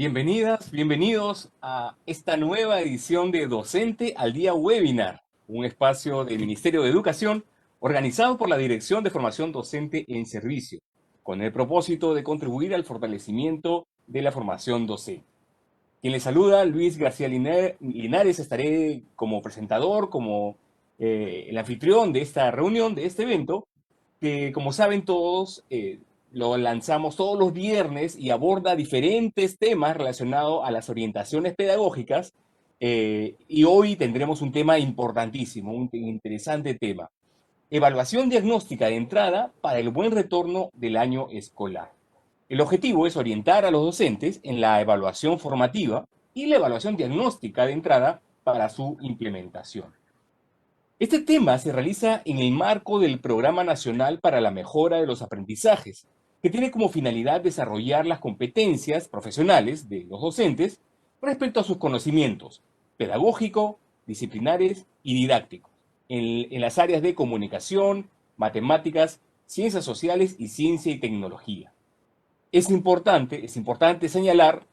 Bienvenidas, bienvenidos a esta nueva edición de Docente al Día Webinar, un espacio del Ministerio de Educación organizado por la Dirección de Formación Docente en Servicio, con el propósito de contribuir al fortalecimiento de la formación docente. Quien les saluda, Luis García Linares, estaré como presentador, como el anfitrión de esta reunión, de este evento, que como saben todos, lo lanzamos todos los viernes y aborda diferentes temas relacionados a las orientaciones pedagógicas, y hoy tendremos un tema importantísimo, un interesante tema. Evaluación diagnóstica de entrada para el buen retorno del año escolar. El objetivo es orientar a los docentes en la evaluación formativa y la evaluación diagnóstica de entrada para su implementación. Este tema se realiza en el marco del Programa Nacional para la Mejora de los Aprendizajes, que tiene como finalidad desarrollar las competencias profesionales de los docentes respecto a sus conocimientos pedagógico, disciplinares y didácticos, en las áreas de comunicación, matemáticas, ciencias sociales y ciencia y tecnología. Es importante señalar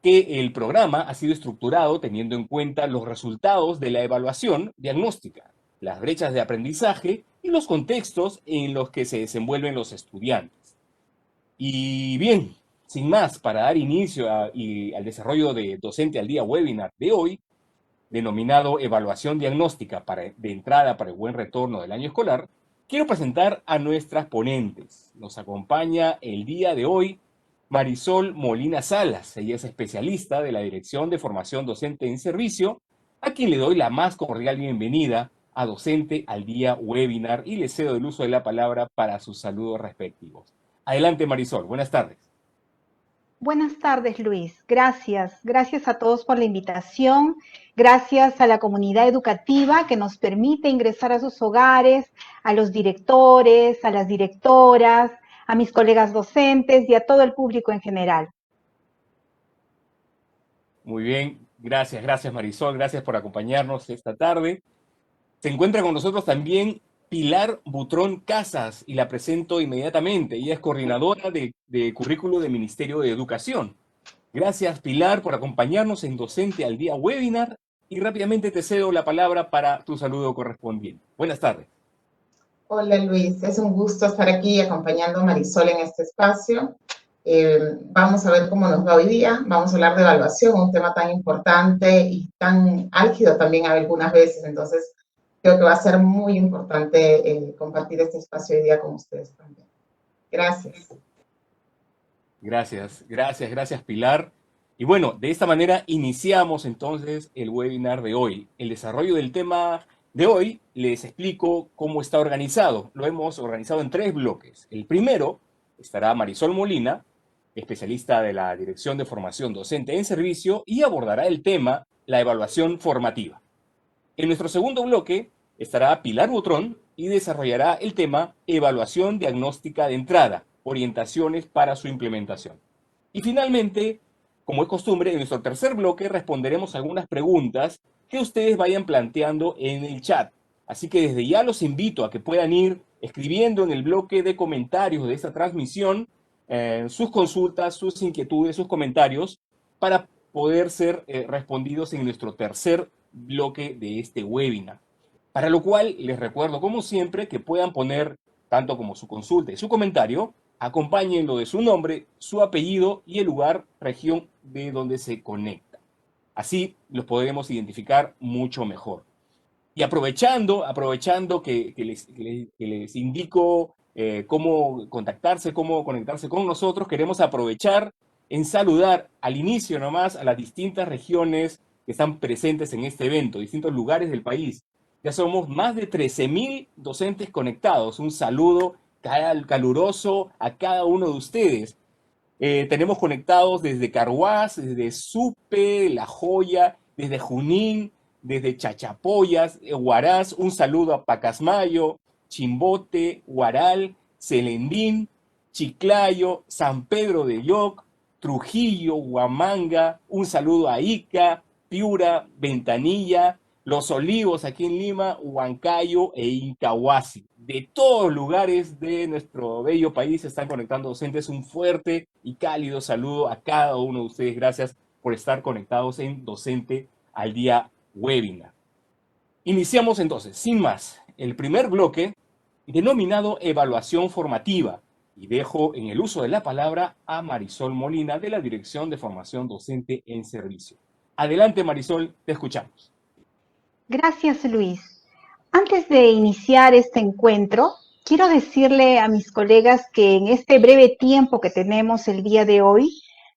que el programa ha sido estructurado teniendo en cuenta los resultados de la evaluación diagnóstica, las brechas de aprendizaje y los contextos en los que se desenvuelven los estudiantes. Y bien, sin más, para dar inicio al desarrollo de Docente al Día webinar de hoy, denominado Evaluación Diagnóstica de entrada para el buen retorno del año escolar, quiero presentar a nuestras ponentes. Nos acompaña el día de hoy Marisol Molina Salas. Ella es especialista de la Dirección de Formación Docente en Servicio, a quien le doy la más cordial bienvenida a Docente al Día webinar y le cedo el uso de la palabra para sus saludos respectivos. Adelante, Marisol. Buenas tardes. Buenas tardes, Luis. Gracias. Gracias a todos por la invitación. Gracias a la comunidad educativa que nos permite ingresar a sus hogares, a los directores, a las directoras, a mis colegas docentes y a todo el público en general. Muy bien. Gracias Marisol. Gracias por acompañarnos esta tarde. Se encuentra con nosotros también Pilar Butrón Casas, y la presento inmediatamente. Ella es coordinadora de currículo del Ministerio de Educación. Gracias, Pilar, por acompañarnos en Docente al Día webinar, y rápidamente te cedo la palabra para tu saludo correspondiente. Buenas tardes. Hola, Luis. Es un gusto estar aquí acompañando a Marisol en este espacio. Vamos a ver cómo nos va hoy día. Vamos a hablar de evaluación, un tema tan importante y tan álgido también algunas veces. Entonces, creo que va a ser muy importante compartir este espacio hoy día con ustedes también. Gracias. Gracias, Pilar. Y bueno, de esta manera iniciamos entonces el webinar de hoy. El desarrollo del tema de hoy, les explico cómo está organizado. Lo hemos organizado en 3 bloques. El primero estará Marisol Molina, especialista de la Dirección de Formación Docente en Servicio, y abordará el tema la evaluación formativa. En nuestro segundo bloque estará Pilar Butrón y desarrollará el tema evaluación diagnóstica de entrada, orientaciones para su implementación. Y finalmente, como es costumbre, en nuestro tercer bloque responderemos algunas preguntas que ustedes vayan planteando en el chat. Así que desde ya los invito a que puedan ir escribiendo en el bloque de comentarios de esta transmisión sus consultas, sus inquietudes, sus comentarios, para poder ser respondidos en nuestro tercer bloque de este webinar. Para lo cual les recuerdo, como siempre, que puedan poner tanto como su consulta y su comentario, acompáñenlo de su nombre, su apellido y el lugar, región de donde se conecta. Así los podremos identificar mucho mejor. Y aprovechando que les indico cómo contactarse, cómo conectarse con nosotros, queremos aprovechar en saludar al inicio nomás a las distintas regiones que están presentes en este evento, distintos lugares del país. Ya somos más de 13.000 docentes conectados. Un saludo caluroso a cada uno de ustedes. Tenemos conectados desde Carhuaz, desde Supe, La Joya, desde Junín, desde Chachapoyas, Huaraz. Un saludo a Pacasmayo, Chimbote, Huaral, Celendín, Chiclayo, San Pedro de Yoc, Trujillo, Huamanga. Un saludo a Ica, Piura, Ventanilla, Los Olivos aquí en Lima, Huancayo e Incahuasi. de todos lugares de nuestro bello país se están conectando docentes. Un fuerte y cálido saludo a cada uno de ustedes. Gracias por estar conectados en Docente al Día Webinar. Iniciamos entonces, sin más, el primer bloque denominado Evaluación Formativa, y dejo en el uso de la palabra a Marisol Molina de la Dirección de Formación Docente en Servicio. Adelante, Marisol, te escuchamos. Gracias, Luis. Antes de iniciar este encuentro, quiero decirle a mis colegas que en este breve tiempo que tenemos el día de hoy,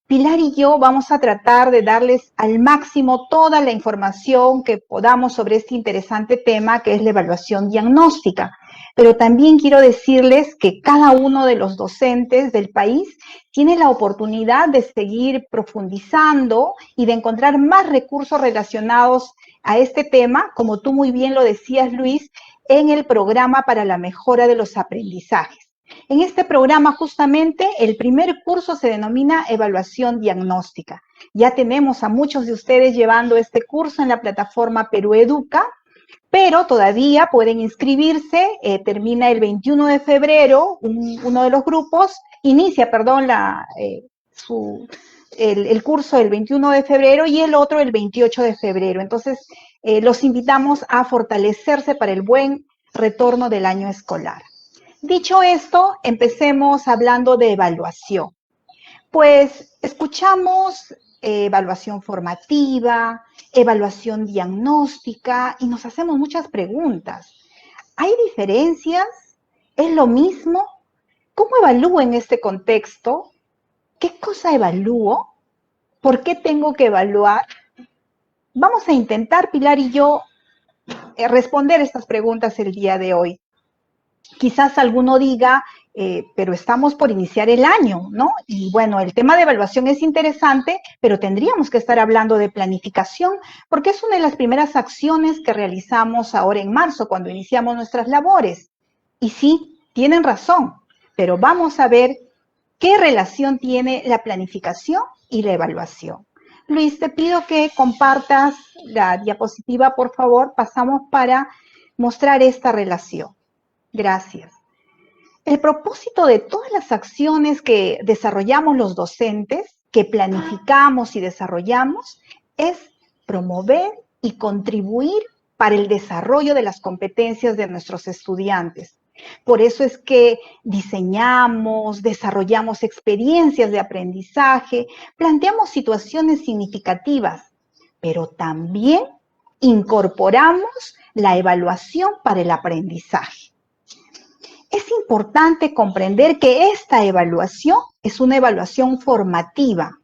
Pilar y yo vamos a tratar de darles al máximo toda la información que podamos sobre este interesante tema que es la evaluación diagnóstica. Pero también quiero decirles que cada uno de los docentes del país tiene la oportunidad de seguir profundizando y de encontrar más recursos relacionados a este tema, como tú muy bien lo decías, Luis, en el programa para la mejora de los aprendizajes. En este programa, justamente, el primer curso se denomina Evaluación Diagnóstica. Ya tenemos a muchos de ustedes llevando este curso en la plataforma Perú Educa, pero todavía pueden inscribirse, termina el 21 de febrero, uno de los grupos, inicia, perdón, el curso el 21 de febrero y el otro el 28 de febrero. Entonces, los invitamos a fortalecerse para el buen retorno del año escolar. Dicho esto, empecemos hablando de evaluación. Pues escuchamos evaluación formativa, evaluación diagnóstica y nos hacemos muchas preguntas. ¿Hay diferencias? ¿Es lo mismo? ¿Cómo evalúo en este contexto? ¿Qué cosa evalúo? ¿Por qué tengo que evaluar? Vamos a intentar, Pilar y yo, responder estas preguntas el día de hoy. Quizás alguno diga, pero estamos por iniciar el año, ¿no? Y bueno, el tema de evaluación es interesante, pero tendríamos que estar hablando de planificación, porque es una de las primeras acciones que realizamos ahora en marzo, cuando iniciamos nuestras labores. Y sí, tienen razón, pero vamos a ver qué relación tiene la planificación y la evaluación. Luis, te pido que compartas la diapositiva, por favor. Pasamos para mostrar esta relación. Gracias. El propósito de todas las acciones que desarrollamos los docentes, que planificamos y desarrollamos, es promover y contribuir para el desarrollo de las competencias de nuestros estudiantes. Por eso es que diseñamos, desarrollamos experiencias de aprendizaje, planteamos situaciones significativas, pero también incorporamos la evaluación para el aprendizaje. Es importante comprender que esta evaluación es una evaluación formativa.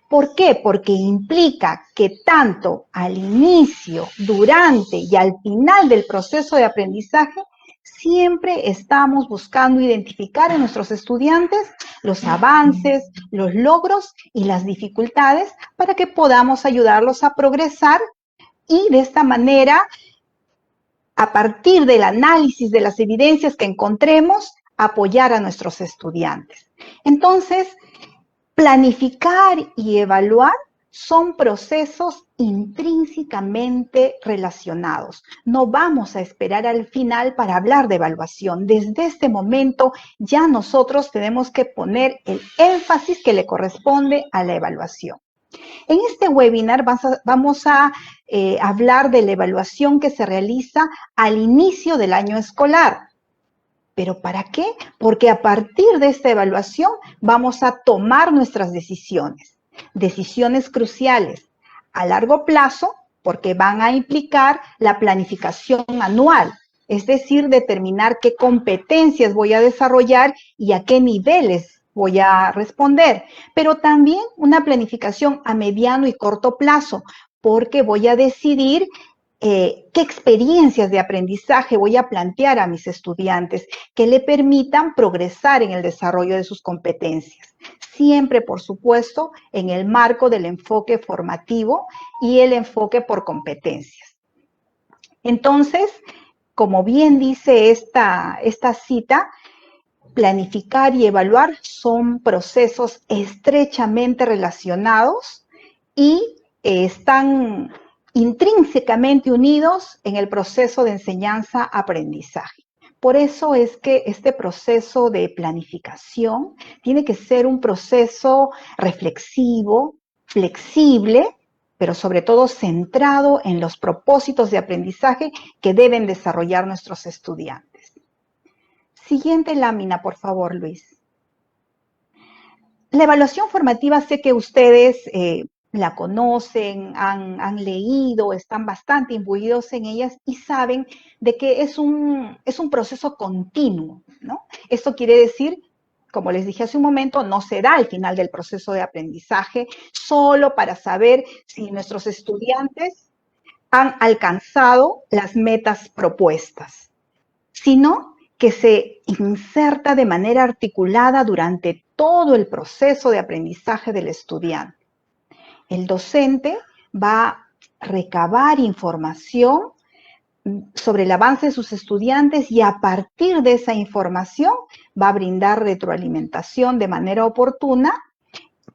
¿Por qué? Porque implica que tanto al inicio, durante y al final del proceso de aprendizaje, siempre estamos buscando identificar en nuestros estudiantes los avances, los logros y las dificultades para que podamos ayudarlos a progresar y de esta manera, a partir del análisis de las evidencias que encontremos, apoyar a nuestros estudiantes. Entonces, planificar y evaluar son procesos intrínsecamente relacionados. No vamos a esperar al final para hablar de evaluación. Desde este momento ya nosotros tenemos que poner el énfasis que le corresponde a la evaluación. En este webinar vamos a hablar de la evaluación que se realiza al inicio del año escolar. ¿Pero para qué? Porque a partir de esta evaluación vamos a tomar nuestras decisiones cruciales a largo plazo, porque van a implicar la planificación anual, es decir, determinar qué competencias voy a desarrollar y a qué niveles voy a responder, pero también una planificación a mediano y corto plazo, porque voy a decidir qué experiencias de aprendizaje voy a plantear a mis estudiantes que le permitan progresar en el desarrollo de sus competencias. Siempre, por supuesto, en el marco del enfoque formativo y el enfoque por competencias. Entonces, como bien dice esta cita, planificar y evaluar son procesos estrechamente relacionados y están intrínsecamente unidos en el proceso de enseñanza-aprendizaje. Por eso es que este proceso de planificación tiene que ser un proceso reflexivo, flexible, pero sobre todo centrado en los propósitos de aprendizaje que deben desarrollar nuestros estudiantes. Siguiente lámina, por favor, Luis. La evaluación formativa, sé que ustedes la conocen, han leído, están bastante imbuidos en ellas y saben de que es un proceso continuo, ¿no? Esto quiere decir, como les dije hace un momento, no se da al final del proceso de aprendizaje solo para saber si nuestros estudiantes han alcanzado las metas propuestas, sino que se inserta de manera articulada durante todo el proceso de aprendizaje del estudiante. El docente va a recabar información sobre el avance de sus estudiantes y a partir de esa información va a brindar retroalimentación de manera oportuna,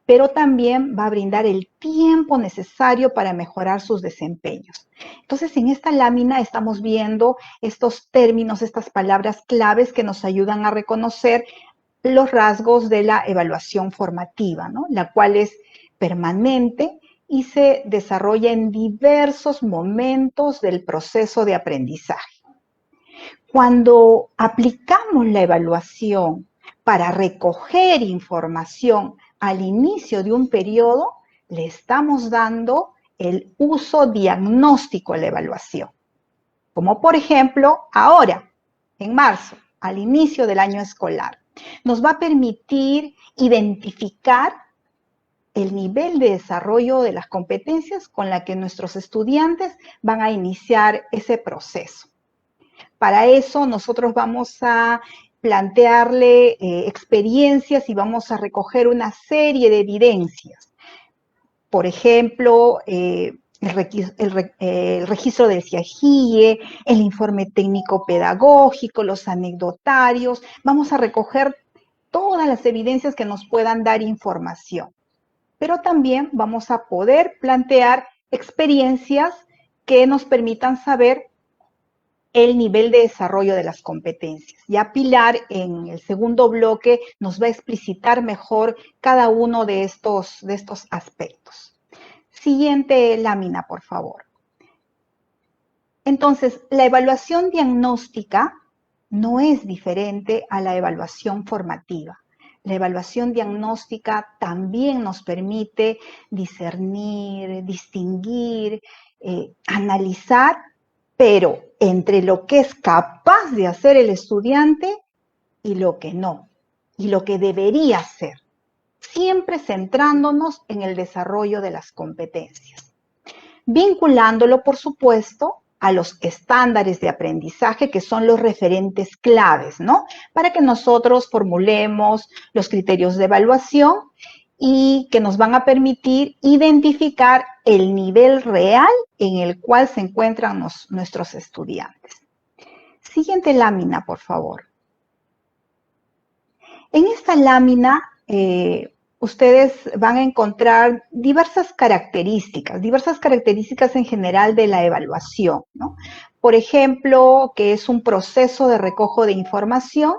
pero también va a brindar el tiempo necesario para mejorar sus desempeños. Entonces, en esta lámina estamos viendo estos términos, estas palabras claves que nos ayudan a reconocer los rasgos de la evaluación formativa, ¿no? La cual es permanente y se desarrolla en diversos momentos del proceso de aprendizaje. Cuando aplicamos la evaluación para recoger información al inicio de un periodo, le estamos dando el uso diagnóstico a la evaluación. Como por ejemplo, ahora, en marzo, al inicio del año escolar, nos va a permitir identificar el nivel de desarrollo de las competencias con la que nuestros estudiantes van a iniciar ese proceso. Para eso nosotros vamos a plantearle experiencias y vamos a recoger una serie de evidencias. Por ejemplo, el registro del CIAGIE, el informe técnico pedagógico, los anecdotarios. Vamos a recoger todas las evidencias que nos puedan dar información. Pero también vamos a poder plantear experiencias que nos permitan saber el nivel de desarrollo de las competencias. Ya Pilar, en el segundo bloque, nos va a explicitar mejor cada uno de estos aspectos. Siguiente lámina, por favor. Entonces, la evaluación diagnóstica no es diferente a la evaluación formativa. La evaluación diagnóstica también nos permite discernir, distinguir, analizar, pero entre lo que es capaz de hacer el estudiante y lo que no, y lo que debería hacer, siempre centrándonos en el desarrollo de las competencias, vinculándolo, por supuesto, a los estándares de aprendizaje que son los referentes claves, ¿no? Para que nosotros formulemos los criterios de evaluación y que nos van a permitir identificar el nivel real en el cual se encuentran nuestros estudiantes. Siguiente lámina, por favor. En esta lámina, ustedes van a encontrar diversas características en general de la evaluación, ¿no? Por ejemplo, que es un proceso de recojo de información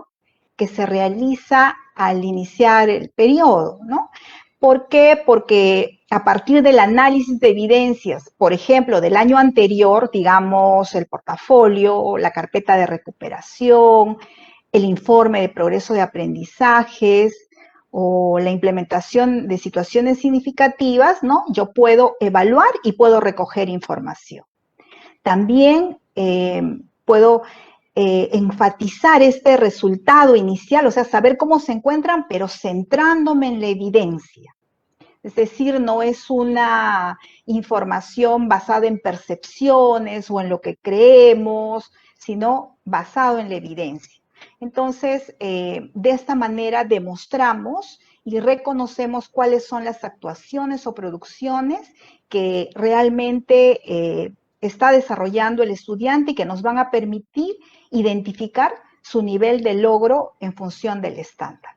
que se realiza al iniciar el periodo, ¿no? ¿Por qué? Porque a partir del análisis de evidencias, por ejemplo, del año anterior, digamos, el portafolio, la carpeta de recuperación, el informe de progreso de aprendizajes o la implementación de situaciones significativas, ¿no? Yo puedo evaluar y puedo recoger información. También puedo enfatizar este resultado inicial, o sea, saber cómo se encuentran, pero centrándome en la evidencia. Es decir, no es una información basada en percepciones o en lo que creemos, sino basado en la evidencia. Entonces, de esta manera demostramos y reconocemos cuáles son las actuaciones o producciones que realmente está desarrollando el estudiante y que nos van a permitir identificar su nivel de logro en función del estándar.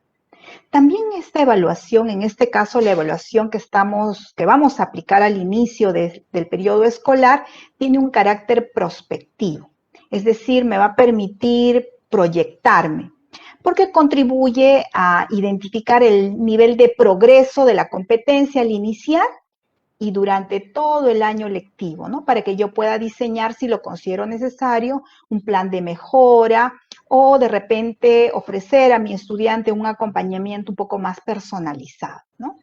También esta evaluación, en este caso la evaluación que vamos a aplicar al inicio del periodo escolar, tiene un carácter prospectivo. Es decir, me va a permitir proyectarme, porque contribuye a identificar el nivel de progreso de la competencia al iniciar y durante todo el año lectivo, ¿no? Para que yo pueda diseñar, si lo considero necesario, un plan de mejora o de repente ofrecer a mi estudiante un acompañamiento un poco más personalizado, ¿no?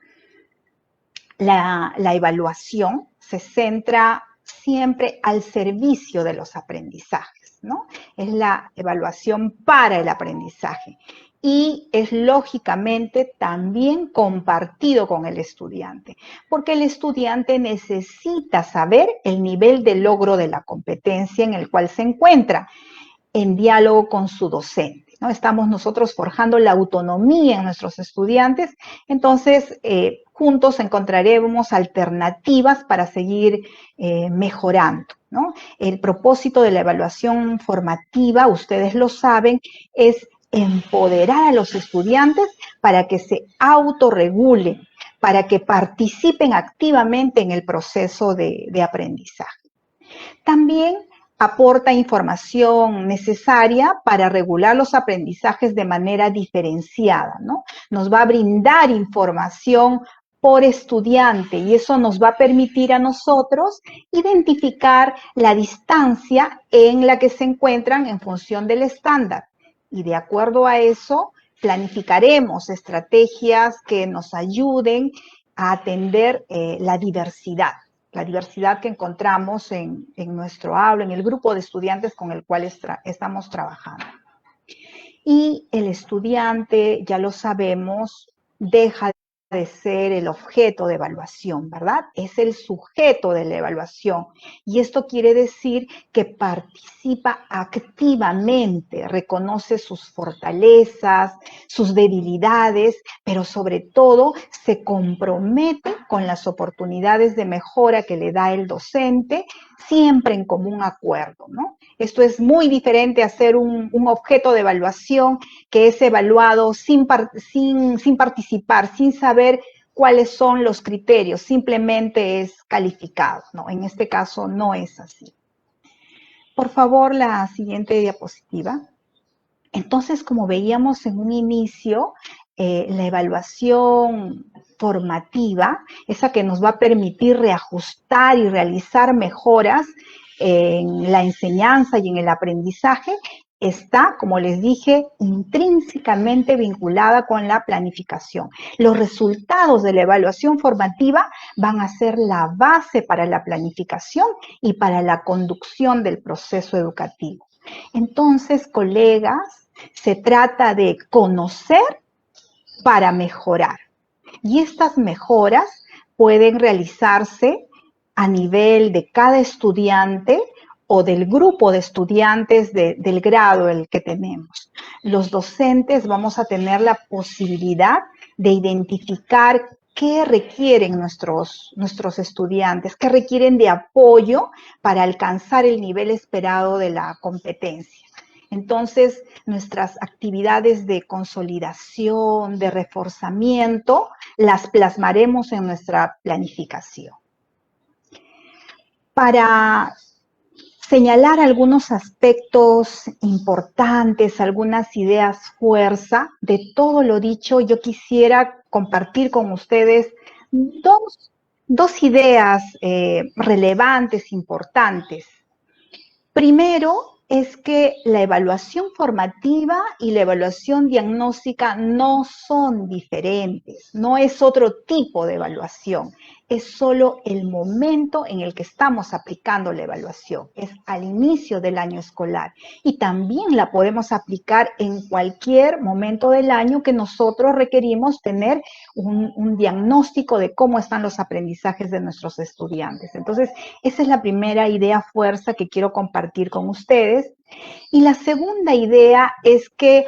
La evaluación se centra siempre al servicio de los aprendizajes, ¿no? Es la evaluación para el aprendizaje y es lógicamente también compartido con el estudiante, porque el estudiante necesita saber el nivel de logro de la competencia en el cual se encuentra en diálogo con su docente, ¿no? Estamos nosotros forjando la autonomía en nuestros estudiantes, entonces juntos encontraremos alternativas para seguir mejorando, ¿no? El propósito de la evaluación formativa, ustedes lo saben, es empoderar a los estudiantes para que se autorregulen, para que participen activamente en el proceso de aprendizaje. También aporta información necesaria para regular los aprendizajes de manera diferenciada, ¿no? Nos va a brindar información por estudiante y eso nos va a permitir a nosotros identificar la distancia en la que se encuentran en función del estándar. Y de acuerdo a eso, planificaremos estrategias que nos ayuden a atender la diversidad que encontramos en nuestro aula, en el grupo de estudiantes con el cual estamos trabajando. Y el estudiante, ya lo sabemos, deja de ser el objeto de evaluación, ¿verdad? Es el sujeto de la evaluación. Y esto quiere decir que participa activamente, reconoce sus fortalezas, sus debilidades, pero sobre todo se compromete con las oportunidades de mejora que le da el docente, siempre en común acuerdo, ¿no? Esto es muy diferente a ser un objeto de evaluación que es evaluado sin participar, sin saber cuáles son los criterios, simplemente es calificado, ¿no? En este caso no es así. Por favor, la siguiente diapositiva. Entonces, como veíamos en un inicio, la evaluación formativa, esa que nos va a permitir reajustar y realizar mejoras en la enseñanza y en el aprendizaje, está, como les dije, intrínsecamente vinculada con la planificación. Los resultados de la evaluación formativa van a ser la base para la planificación y para la conducción del proceso educativo. Entonces, colegas, se trata de conocer para mejorar. Y estas mejoras pueden realizarse a nivel de cada estudiante o del grupo de estudiantes del grado el que tenemos. Los docentes vamos a tener la posibilidad de identificar qué requieren nuestros estudiantes, qué requieren de apoyo para alcanzar el nivel esperado de la competencia. Entonces, nuestras actividades de consolidación, de reforzamiento, las plasmaremos en nuestra planificación. Para señalar algunos aspectos importantes, algunas ideas fuerza de todo lo dicho, yo quisiera compartir con ustedes dos ideas relevantes, importantes. Primero, es que la evaluación formativa y la evaluación diagnóstica no son diferentes, no es otro tipo de evaluación, es solo el momento en el que estamos aplicando la evaluación, es al inicio del año escolar y también la podemos aplicar en cualquier momento del año que nosotros requerimos tener un diagnóstico de cómo están los aprendizajes de nuestros estudiantes. Entonces, esa es la primera idea fuerza que quiero compartir con ustedes. Y la segunda idea es que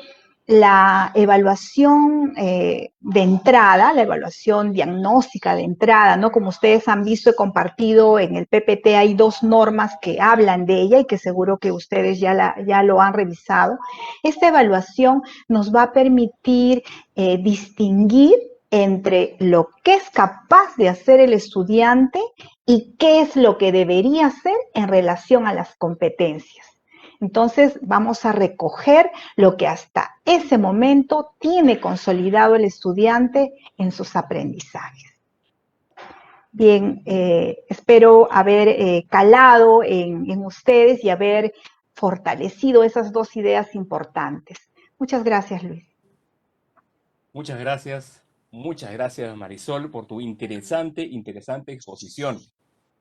la evaluación de entrada, la evaluación diagnóstica de entrada, ¿no? Como ustedes han visto, he compartido en el PPT, hay dos normas que hablan de ella y que seguro que ustedes ya lo han revisado. Esta evaluación nos va a permitir distinguir entre lo que es capaz de hacer el estudiante y qué es lo que debería hacer en relación a las competencias. Entonces vamos a recoger lo que hasta ese momento tiene consolidado el estudiante en sus aprendizajes. Bien, espero haber calado en ustedes y haber fortalecido esas dos ideas importantes. Muchas gracias, Luis. Muchas gracias Marisol por tu interesante exposición.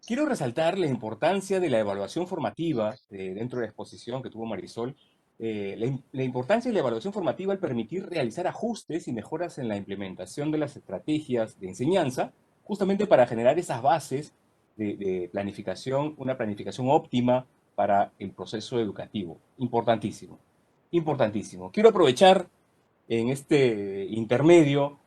Quiero resaltar la importancia de la evaluación formativa dentro de la exposición que tuvo Marisol. La importancia de la evaluación formativa al permitir realizar ajustes y mejoras en la implementación de las estrategias de enseñanza, justamente para generar esas bases de planificación, una planificación óptima para el proceso educativo. Importantísimo, importantísimo. Quiero aprovechar en este intermedio,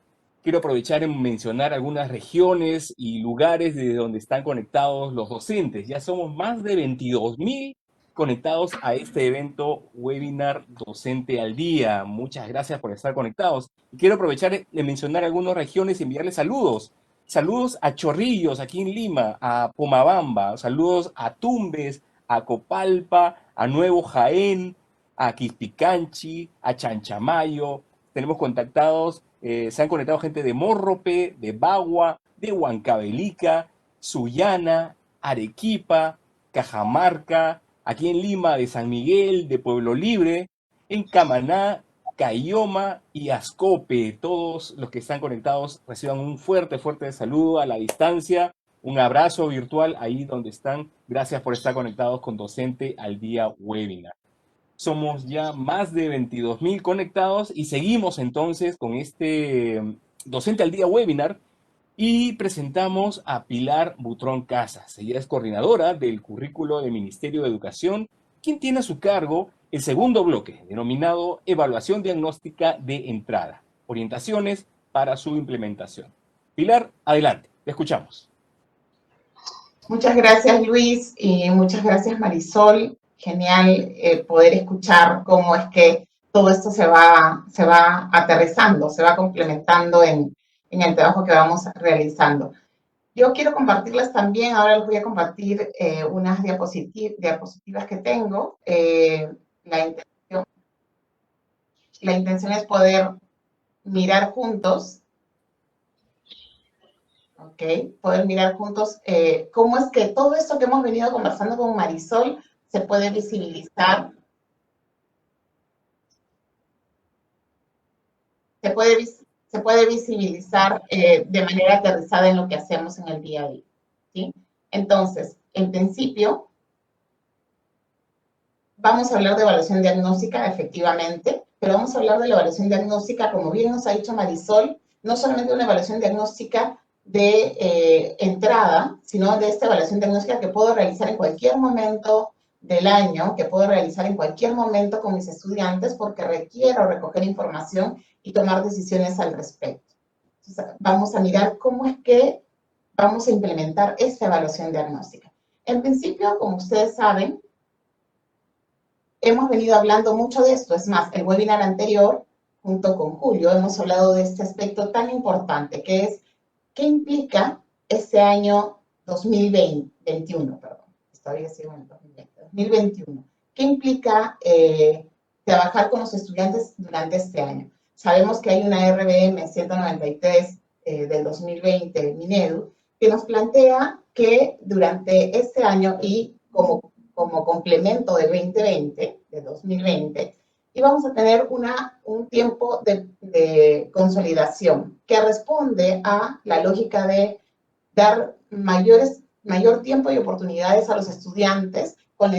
quiero aprovechar en mencionar algunas regiones y lugares de donde están conectados los docentes. Ya somos más de 22.000 conectados a este evento webinar Docente al Día. Muchas gracias por estar conectados. Y quiero aprovechar de mencionar algunas regiones y enviarles saludos. Saludos a Chorrillos, aquí en Lima, a Pomabamba, saludos a Tumbes, a Copalpa, a Nuevo Jaén, a Quispicanchi, a Chanchamayo. Tenemos contactados, se han conectado gente de Morrope, de Bagua, de Huancavelica, Sullana, Arequipa, Cajamarca, aquí en Lima, de San Miguel, de Pueblo Libre, en Camaná, Cayoma y Ascope. Todos los que están conectados reciban un fuerte saludo a la distancia, un abrazo virtual ahí donde están. Gracias por estar conectados con Docente al Día Webinar. Somos ya más de 22.000 conectados y seguimos entonces con este Docente al Día Webinar y presentamos a Pilar Butrón Casas. Ella es coordinadora del currículo del Ministerio de Educación, quien tiene a su cargo el segundo bloque, denominado Evaluación Diagnóstica de Entrada, orientaciones para su implementación. Pilar, adelante, te escuchamos. Muchas gracias, Luis, y muchas gracias, Marisol. Genial poder escuchar cómo es que todo esto se va aterrizando, se va complementando en el trabajo que vamos realizando. Yo quiero compartirles también, ahora les voy a compartir unas diapositivas que tengo. La intención es poder mirar juntos, ¿ok? Poder mirar juntos cómo es que todo esto que hemos venido conversando con Marisol se puede visibilizar. Se puede visibilizar de manera aterrizada en lo que hacemos en el día a día, ¿sí? Entonces, en principio, vamos a hablar de evaluación diagnóstica, efectivamente, pero vamos a hablar de la evaluación diagnóstica, como bien nos ha dicho Marisol, no solamente una evaluación diagnóstica de entrada, sino de esta evaluación diagnóstica que puedo realizar en cualquier momento del año, que puedo realizar en cualquier momento con mis estudiantes porque requiero recoger información y tomar decisiones al respecto. Entonces, vamos a mirar cómo es que vamos a implementar esta evaluación diagnóstica. En principio, como ustedes saben, hemos venido hablando mucho de esto. Es más, el webinar anterior, junto con Julio, hemos hablado de este aspecto tan importante, que es qué implica este año 2021, perdón. Todavía sigo en el 2021. ¿Qué implica trabajar con los estudiantes durante este año? Sabemos que hay una RBM 193 del 2020, Minedu, que nos plantea que durante este año y como complemento del 2020, de 2020, íbamos a tener un tiempo de consolidación que responde a la lógica de dar mayor tiempo y oportunidades a los estudiantes con la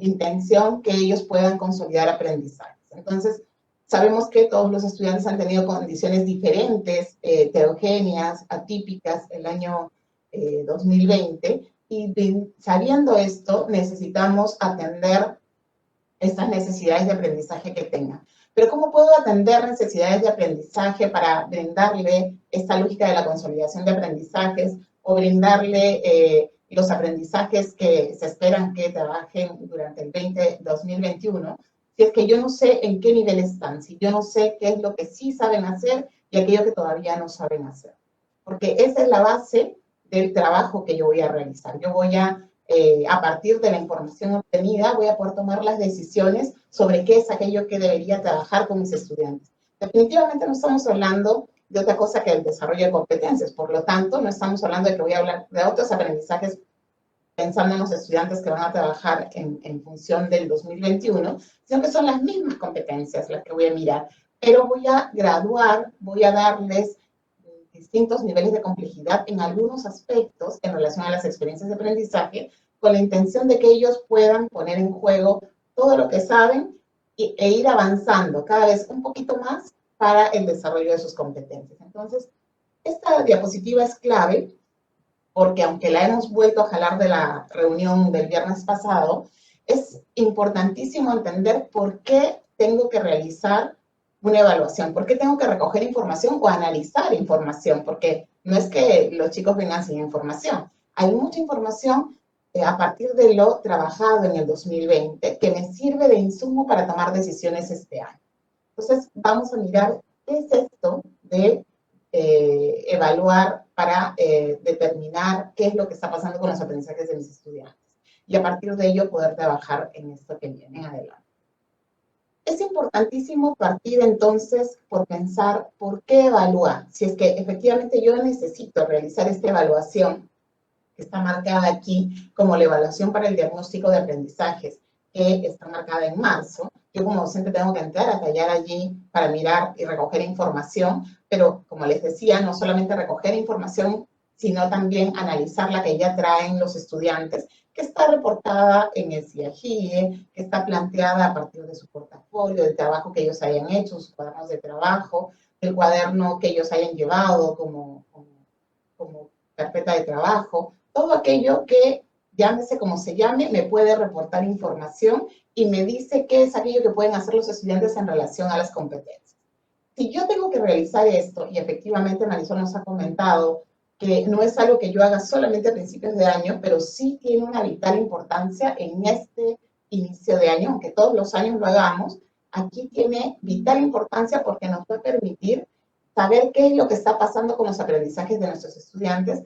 intención que ellos puedan consolidar aprendizajes. Entonces, sabemos que todos los estudiantes han tenido condiciones diferentes, heterogéneas, atípicas el año 2020, y sabiendo esto, necesitamos atender estas necesidades de aprendizaje que tengan. Pero ¿cómo puedo atender necesidades de aprendizaje para brindarle esta lógica de la consolidación de aprendizajes o brindarle los aprendizajes que se esperan que trabajen durante el 2021? Si es que yo no sé en qué nivel están, si yo no sé qué es lo que sí saben hacer y aquello que todavía no saben hacer. Porque esa es la base del trabajo que yo voy a realizar. Yo voy a a partir de la información obtenida, voy a poder tomar las decisiones sobre qué es aquello que debería trabajar con mis estudiantes. Definitivamente no estamos hablando de otra cosa que el desarrollo de competencias, por lo tanto, no estamos hablando de que voy a hablar de otros aprendizajes pensando en los estudiantes que van a trabajar en función del 2021, sino que son las mismas competencias las que voy a mirar, pero voy a graduar, voy a darles distintos niveles de complejidad en algunos aspectos en relación a las experiencias de aprendizaje, con la intención de que ellos puedan poner en juego todo lo que saben e ir avanzando cada vez un poquito más para el desarrollo de sus competencias. Entonces, esta diapositiva es clave porque aunque la hemos vuelto a jalar de la reunión del viernes pasado, es importantísimo entender por qué tengo que realizar una evaluación, por qué tengo que recoger información o analizar información, porque no es que los chicos vengan sin información. Hay mucha información a partir de lo trabajado en el 2020 que me sirve de insumo para tomar decisiones este año. Entonces, vamos a mirar qué es esto de evaluar para determinar qué es lo que está pasando con los aprendizajes de mis estudiantes y a partir de ello poder trabajar en esto que viene adelante. Es importantísimo partir entonces por pensar por qué evaluar. Si es que efectivamente yo necesito realizar esta evaluación que está marcada aquí como la evaluación para el diagnóstico de aprendizajes, que está marcada en marzo. Yo como docente tengo que entrar a tallar allí para mirar y recoger información, pero como les decía, no solamente recoger información, sino también analizar la que ya traen los estudiantes, que está reportada en el CIAGIE, que está planteada a partir de su portafolio, del trabajo que ellos hayan hecho, sus cuadernos de trabajo, del cuaderno que ellos hayan llevado como carpeta de trabajo, todo aquello que, llámese como se llame, me puede reportar información y me dice qué es aquello que pueden hacer los estudiantes en relación a las competencias. Si yo tengo que realizar esto, y efectivamente Marisol nos ha comentado que no es algo que yo haga solamente a principios de año, pero sí tiene una vital importancia en este inicio de año, aunque todos los años lo hagamos, aquí tiene vital importancia porque nos va a permitir saber qué es lo que está pasando con los aprendizajes de nuestros estudiantes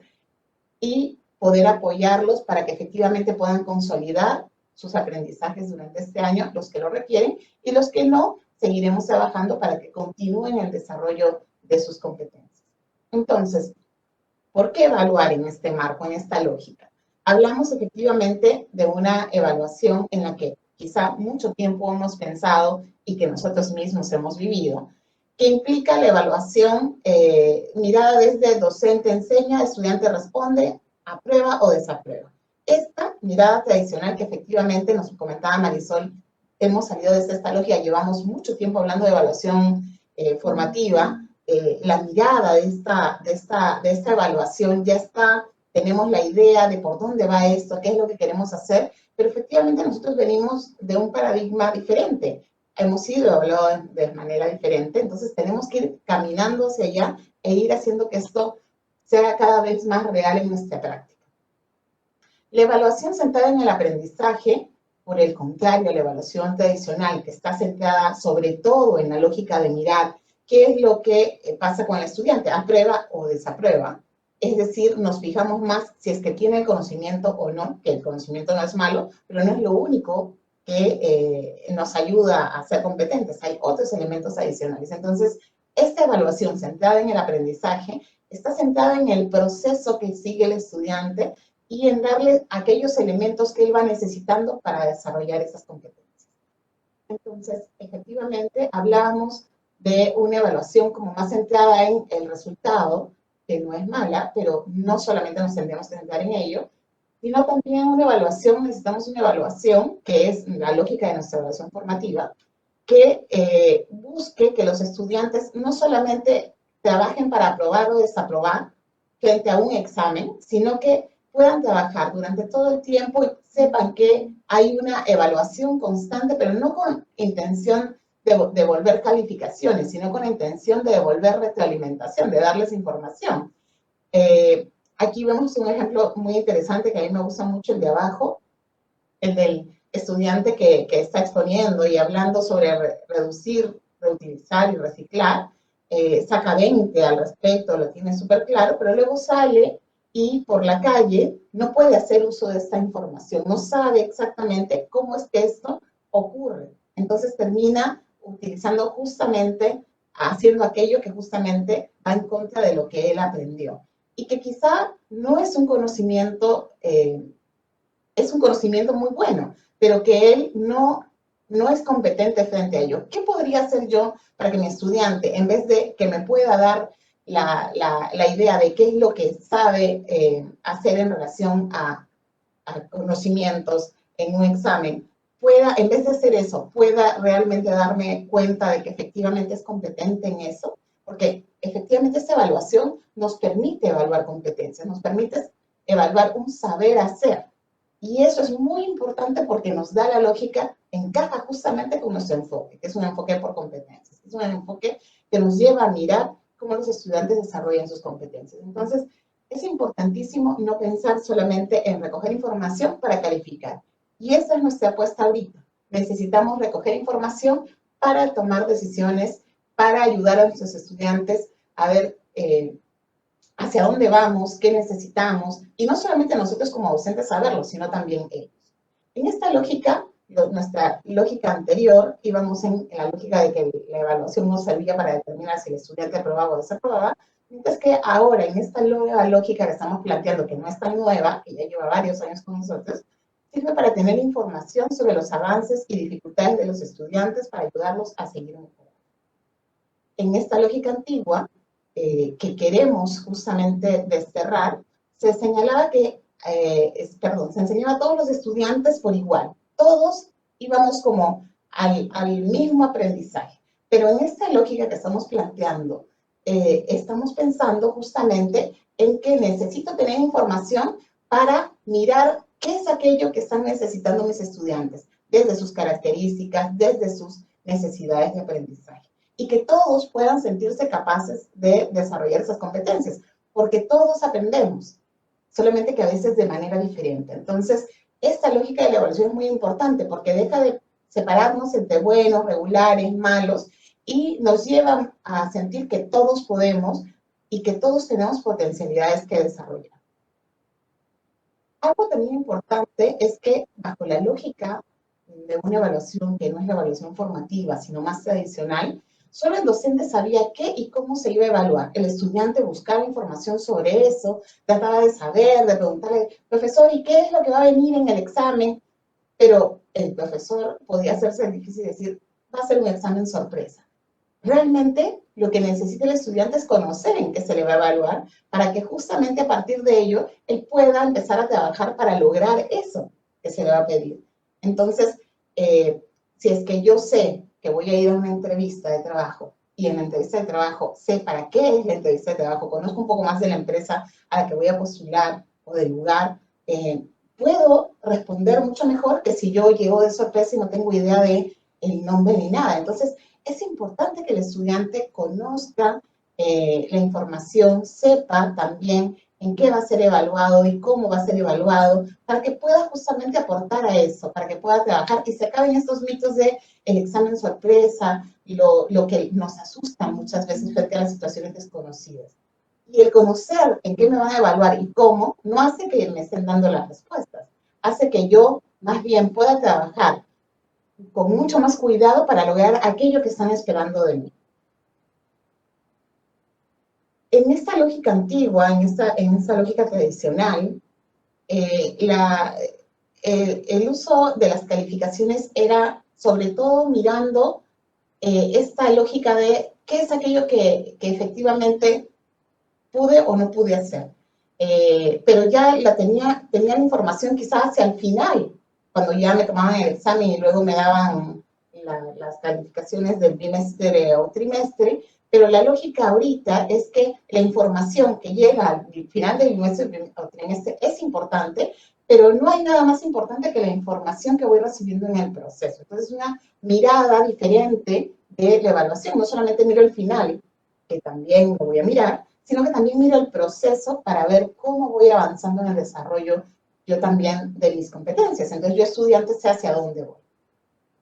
y poder apoyarlos para que efectivamente puedan consolidar sus aprendizajes durante este año, los que lo requieren, y los que no, seguiremos trabajando para que continúen el desarrollo de sus competencias. Entonces, ¿por qué evaluar en este marco, en esta lógica? Hablamos efectivamente de una evaluación en la que quizá mucho tiempo hemos pensado y que nosotros mismos hemos vivido, que implica la evaluación mirada desde docente enseña, estudiante responde, aprueba o desaprueba. Esta mirada tradicional que efectivamente nos comentaba Marisol, hemos salido de esta lógica, llevamos mucho tiempo hablando de evaluación formativa, la mirada de esta evaluación ya está, tenemos la idea de por dónde va esto, qué es lo que queremos hacer, pero efectivamente nosotros venimos de un paradigma diferente, hemos sido evaluados de manera diferente, entonces tenemos que ir caminando hacia allá e ir haciendo que esto sea cada vez más real en nuestra práctica. La evaluación centrada en el aprendizaje, por el contrario, la evaluación tradicional, que está centrada sobre todo en la lógica de mirar qué es lo que pasa con el estudiante, aprueba o desaprueba. Es decir, nos fijamos más si es que tiene el conocimiento o no, que el conocimiento no es malo, pero no es lo único que nos ayuda a ser competentes. Hay otros elementos adicionales. Entonces, esta evaluación centrada en el aprendizaje está centrada en el proceso que sigue el estudiante y en darle aquellos elementos que él va necesitando para desarrollar esas competencias. Entonces, efectivamente, hablábamos de una evaluación como más centrada en el resultado, que no es mala, pero no solamente nos tendríamos que centrar en ello, sino también una evaluación, necesitamos una evaluación, que es la lógica de nuestra evaluación formativa, que busque que los estudiantes no solamente trabajen para aprobar o desaprobar frente a un examen, sino que puedan trabajar durante todo el tiempo y sepan que hay una evaluación constante, pero no con intención de devolver calificaciones, sino con la intención de devolver retroalimentación, de darles información. Aquí vemos un ejemplo muy interesante que a mí me gusta mucho, el de abajo, el del estudiante que está exponiendo y hablando sobre reducir, reutilizar y reciclar, saca 20 al respecto, lo tiene súper claro, pero luego sale y por la calle no puede hacer uso de esta información, no sabe exactamente cómo es que esto ocurre. Entonces termina utilizando justamente, haciendo aquello que justamente va en contra de lo que él aprendió. Y que quizá no es un conocimiento, es un conocimiento muy bueno, pero que él no es competente frente a ello. ¿Qué podría hacer yo para que mi estudiante, en vez de que me pueda dar la idea de qué es lo que sabe hacer en relación a conocimientos en un examen, pueda, en vez de hacer eso, pueda realmente darme cuenta de que efectivamente es competente en eso? Porque efectivamente esta evaluación nos permite evaluar competencias, nos permite evaluar un saber hacer. Y eso es muy importante porque nos da la lógica, encaja justamente con nuestro enfoque, que es un enfoque por competencias, es un enfoque que nos lleva a mirar cómo los estudiantes desarrollan sus competencias. Entonces, es importantísimo no pensar solamente en recoger información para calificar. Y esa es nuestra apuesta ahorita. Necesitamos recoger información para tomar decisiones, para ayudar a nuestros estudiantes a ver hacia dónde vamos, qué necesitamos, y no solamente nosotros como docentes saberlo, sino también ellos. En esta lógica, nuestra lógica anterior, íbamos en la lógica de que la evaluación no servía para determinar si el estudiante aprobaba o desaprobaba, mientras que ahora, en esta nueva lógica que estamos planteando, que no es tan nueva, que ya lleva varios años con nosotros, sirve para tener información sobre los avances y dificultades de los estudiantes para ayudarlos a seguir mejorando. En esta lógica antigua, que queremos justamente desterrar, se señalaba que, se enseñaba a todos los estudiantes por igual. Todos íbamos como al mismo aprendizaje. Pero en esta lógica que estamos planteando, estamos pensando justamente en que necesito tener información para mirar qué es aquello que están necesitando mis estudiantes, desde sus características, desde sus necesidades de aprendizaje. Y que todos puedan sentirse capaces de desarrollar esas competencias, porque todos aprendemos, solamente que a veces de manera diferente. Entonces, esta lógica de la evaluación es muy importante, porque deja de separarnos entre buenos, regulares, malos, y nos lleva a sentir que todos podemos y que todos tenemos potencialidades que desarrollar. Algo también importante es que bajo la lógica de una evaluación que no es la evaluación formativa, sino más tradicional, solo el docente sabía qué y cómo se iba a evaluar. El estudiante buscaba información sobre eso, trataba de saber, de preguntarle, profesor, ¿y qué es lo que va a venir en el examen? Pero el profesor podía hacerse difícil decir, va a ser un examen sorpresa. Realmente lo que necesita el estudiante es conocer en qué se le va a evaluar para que justamente a partir de ello él pueda empezar a trabajar para lograr eso que se le va a pedir. Entonces, si es que yo sé que voy a ir a una entrevista de trabajo y en la entrevista de trabajo sé para qué es la entrevista de trabajo, conozco un poco más de la empresa a la que voy a postular o del lugar, puedo responder mucho mejor que si yo llego de sorpresa y no tengo idea de el nombre ni nada. Entonces, es importante que el estudiante conozca la información, sepa también en qué va a ser evaluado y cómo va a ser evaluado, para que pueda justamente aportar a eso, para que pueda trabajar y se acaben estos mitos de el examen sorpresa, lo que nos asusta muchas veces frente a las situaciones desconocidas. Y el conocer en qué me van a evaluar y cómo, no hace que me estén dando las respuestas, hace que yo más bien pueda trabajar con mucho más cuidado para lograr aquello que están esperando de mí. En esta lógica antigua, en esta lógica tradicional, el uso de las calificaciones era sobre todo mirando esta lógica de qué es aquello que efectivamente pude o no pude hacer. Pero ya tenía la información quizás hacia el final, cuando ya me tomaban el examen y luego me daban las calificaciones del bimestre o trimestre, pero la lógica ahorita es que la información que llega al final del bimestre o trimestre es importante, pero no hay nada más importante que la información que voy recibiendo en el proceso. Entonces, una mirada diferente de la evaluación. No solamente miro el final, que también lo voy a mirar, sino que también miro el proceso para ver cómo voy avanzando en el desarrollo yo también de mis competencias. Entonces, yo estudiante sé hacia dónde voy.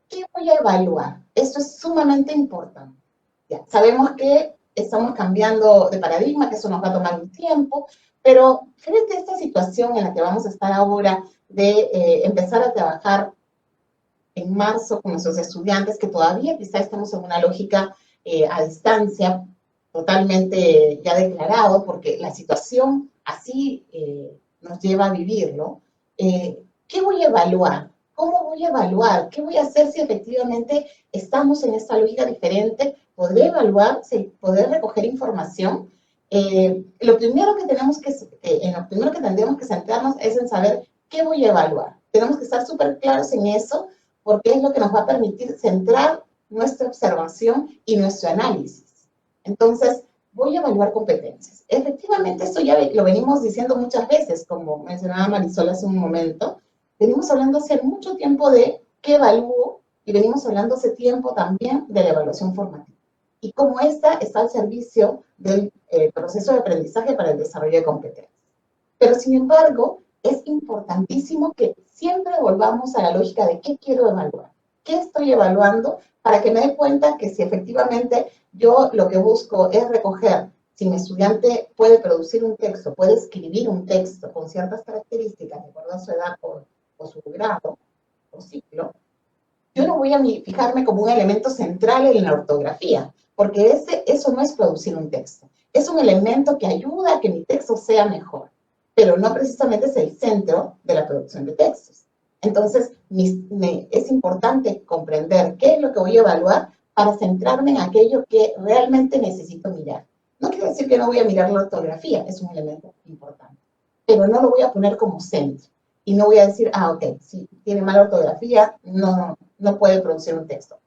¿Qué voy a evaluar? Esto es sumamente importante. Ya, sabemos que estamos cambiando de paradigma, que eso nos va a tomar un tiempo, Pero frente a esta situación en la que vamos a estar ahora de empezar a trabajar en marzo con nuestros estudiantes, que todavía quizá estamos en una lógica a distancia, totalmente ya declarado, porque la situación así nos lleva a vivirlo. ¿Qué voy a evaluar? ¿Cómo voy a evaluar? ¿Qué voy a hacer si efectivamente estamos en esta lógica diferente? ¿Podré evaluar? ¿Podré recoger información? Lo primero que tenemos en lo primero que tendríamos que centrarnos es en saber qué voy a evaluar. Tenemos que estar súper claros en eso, porque es lo que nos va a permitir centrar nuestra observación y nuestro análisis. Entonces, voy a evaluar competencias. Efectivamente, esto ya lo venimos diciendo muchas veces, como mencionaba Marisol hace un momento. Venimos hablando hace mucho tiempo de qué evalúo y venimos hablando hace tiempo también de la evaluación formativa. Y cómo esta está al servicio del proceso de aprendizaje para el desarrollo de competencias. Pero, sin embargo, es importantísimo que siempre volvamos a la lógica de qué quiero evaluar, qué estoy evaluando, para que me dé cuenta que si efectivamente yo lo que busco es recoger, si mi estudiante puede producir un texto, puede escribir un texto con ciertas características, de acuerdo a su edad o su grado o ciclo, yo no voy a fijarme como un elemento central en la ortografía, porque eso no es producir un texto. Es un elemento que ayuda a que mi texto sea mejor, pero no precisamente es el centro de la producción de textos. Entonces, es importante comprender qué es lo que voy a evaluar para centrarme en aquello que realmente necesito mirar. No quiere decir que no voy a mirar la ortografía, es un elemento importante, pero no lo voy a poner como centro. Y no voy a decir, ok, si tiene mala ortografía, no puede producir un texto.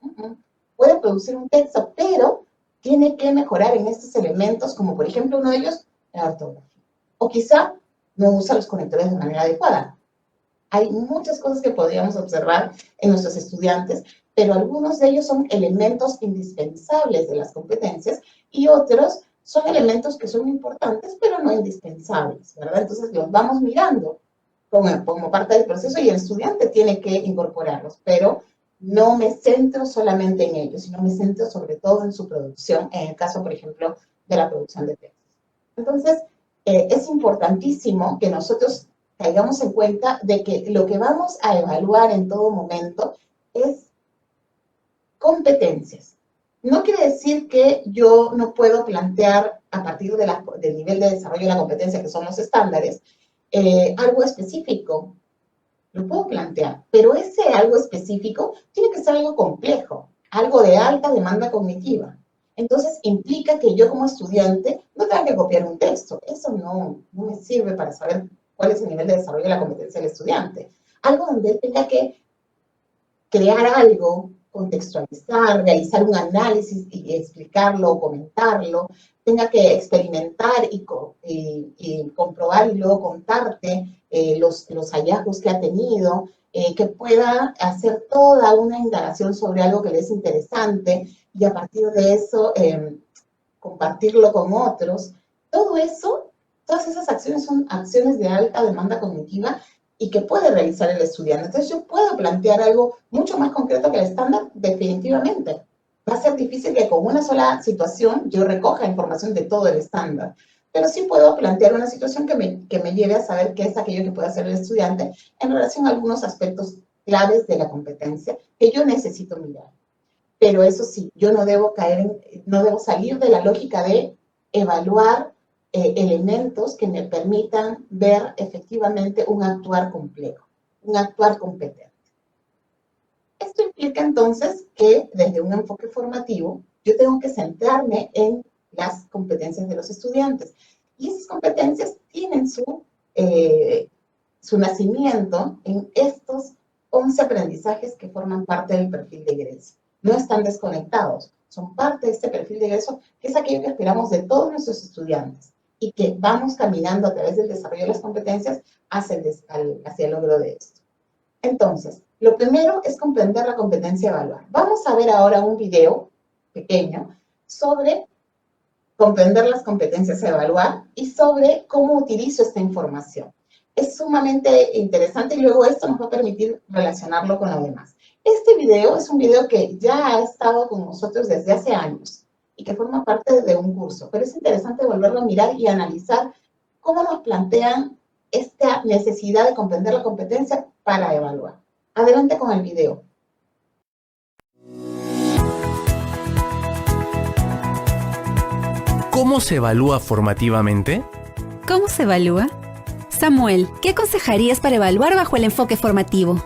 Puede producir un texto, pero tiene que mejorar en estos elementos, como por ejemplo uno de ellos, la ortografía. O quizá no usa los conectores de manera adecuada. Hay muchas cosas que podríamos observar en nuestros estudiantes, pero algunos de ellos son elementos indispensables de las competencias y otros son elementos que son importantes, pero no indispensables, ¿verdad? Entonces los vamos mirando como parte del proceso y el estudiante tiene que incorporarlos, pero no me centro solamente en ellos, sino me centro sobre todo en su producción, en el caso, por ejemplo, de la producción de textos. Entonces, es importantísimo que nosotros caigamos en cuenta de que lo que vamos a evaluar en todo momento es competencias. No quiere decir que yo no puedo plantear a partir del nivel de desarrollo de la competencia, que son los estándares, algo específico. Lo puedo plantear, pero ese algo específico tiene que ser algo complejo, algo de alta demanda cognitiva. Entonces, implica que yo como estudiante no tenga que copiar un texto. Eso no me sirve para saber cuál es el nivel de desarrollo de la competencia del estudiante. Algo donde él tenga que crear algo, contextualizar, realizar un análisis y explicarlo, comentarlo, tenga que experimentar y comprobar y luego contarte los hallazgos que ha tenido, que pueda hacer toda una indagación sobre algo que le es interesante y a partir de eso compartirlo con otros. Todo eso, todas esas acciones son acciones de alta demanda cognitiva y que puede realizar el estudiante. Entonces yo puedo plantear algo mucho más concreto que el estándar, definitivamente. Va a ser difícil que con una sola situación yo recoja información de todo el estándar, pero sí puedo plantear una situación que me lleve a saber qué es aquello que puede hacer el estudiante en relación a algunos aspectos claves de la competencia que yo necesito mirar. Pero eso sí, yo no debo salir de la lógica de evaluar elementos que me permitan ver efectivamente un actuar complejo, un actuar competente. Esto implica entonces que desde un enfoque formativo yo tengo que centrarme en las competencias de los estudiantes. Y esas competencias tienen su nacimiento en estos 11 aprendizajes que forman parte del perfil de egreso. No están desconectados, son parte de este perfil de egreso, que es aquello que esperamos de todos nuestros estudiantes y que vamos caminando a través del desarrollo de las competencias hacia el logro de esto. Entonces, lo primero es comprender la competencia a evaluar. Vamos a ver ahora un video pequeño sobre comprender las competencias a evaluar y sobre cómo utilizo esta información. Es sumamente interesante y luego esto nos va a permitir relacionarlo con lo demás. Este video es un video que ya ha estado con nosotros desde hace años y que forma parte de un curso, pero es interesante volverlo a mirar y analizar cómo nos plantean esta necesidad de comprender la competencia para evaluar. Adelante con el video. ¿Cómo se evalúa formativamente? ¿Cómo se evalúa? Samuel, ¿qué aconsejarías para evaluar bajo el enfoque formativo?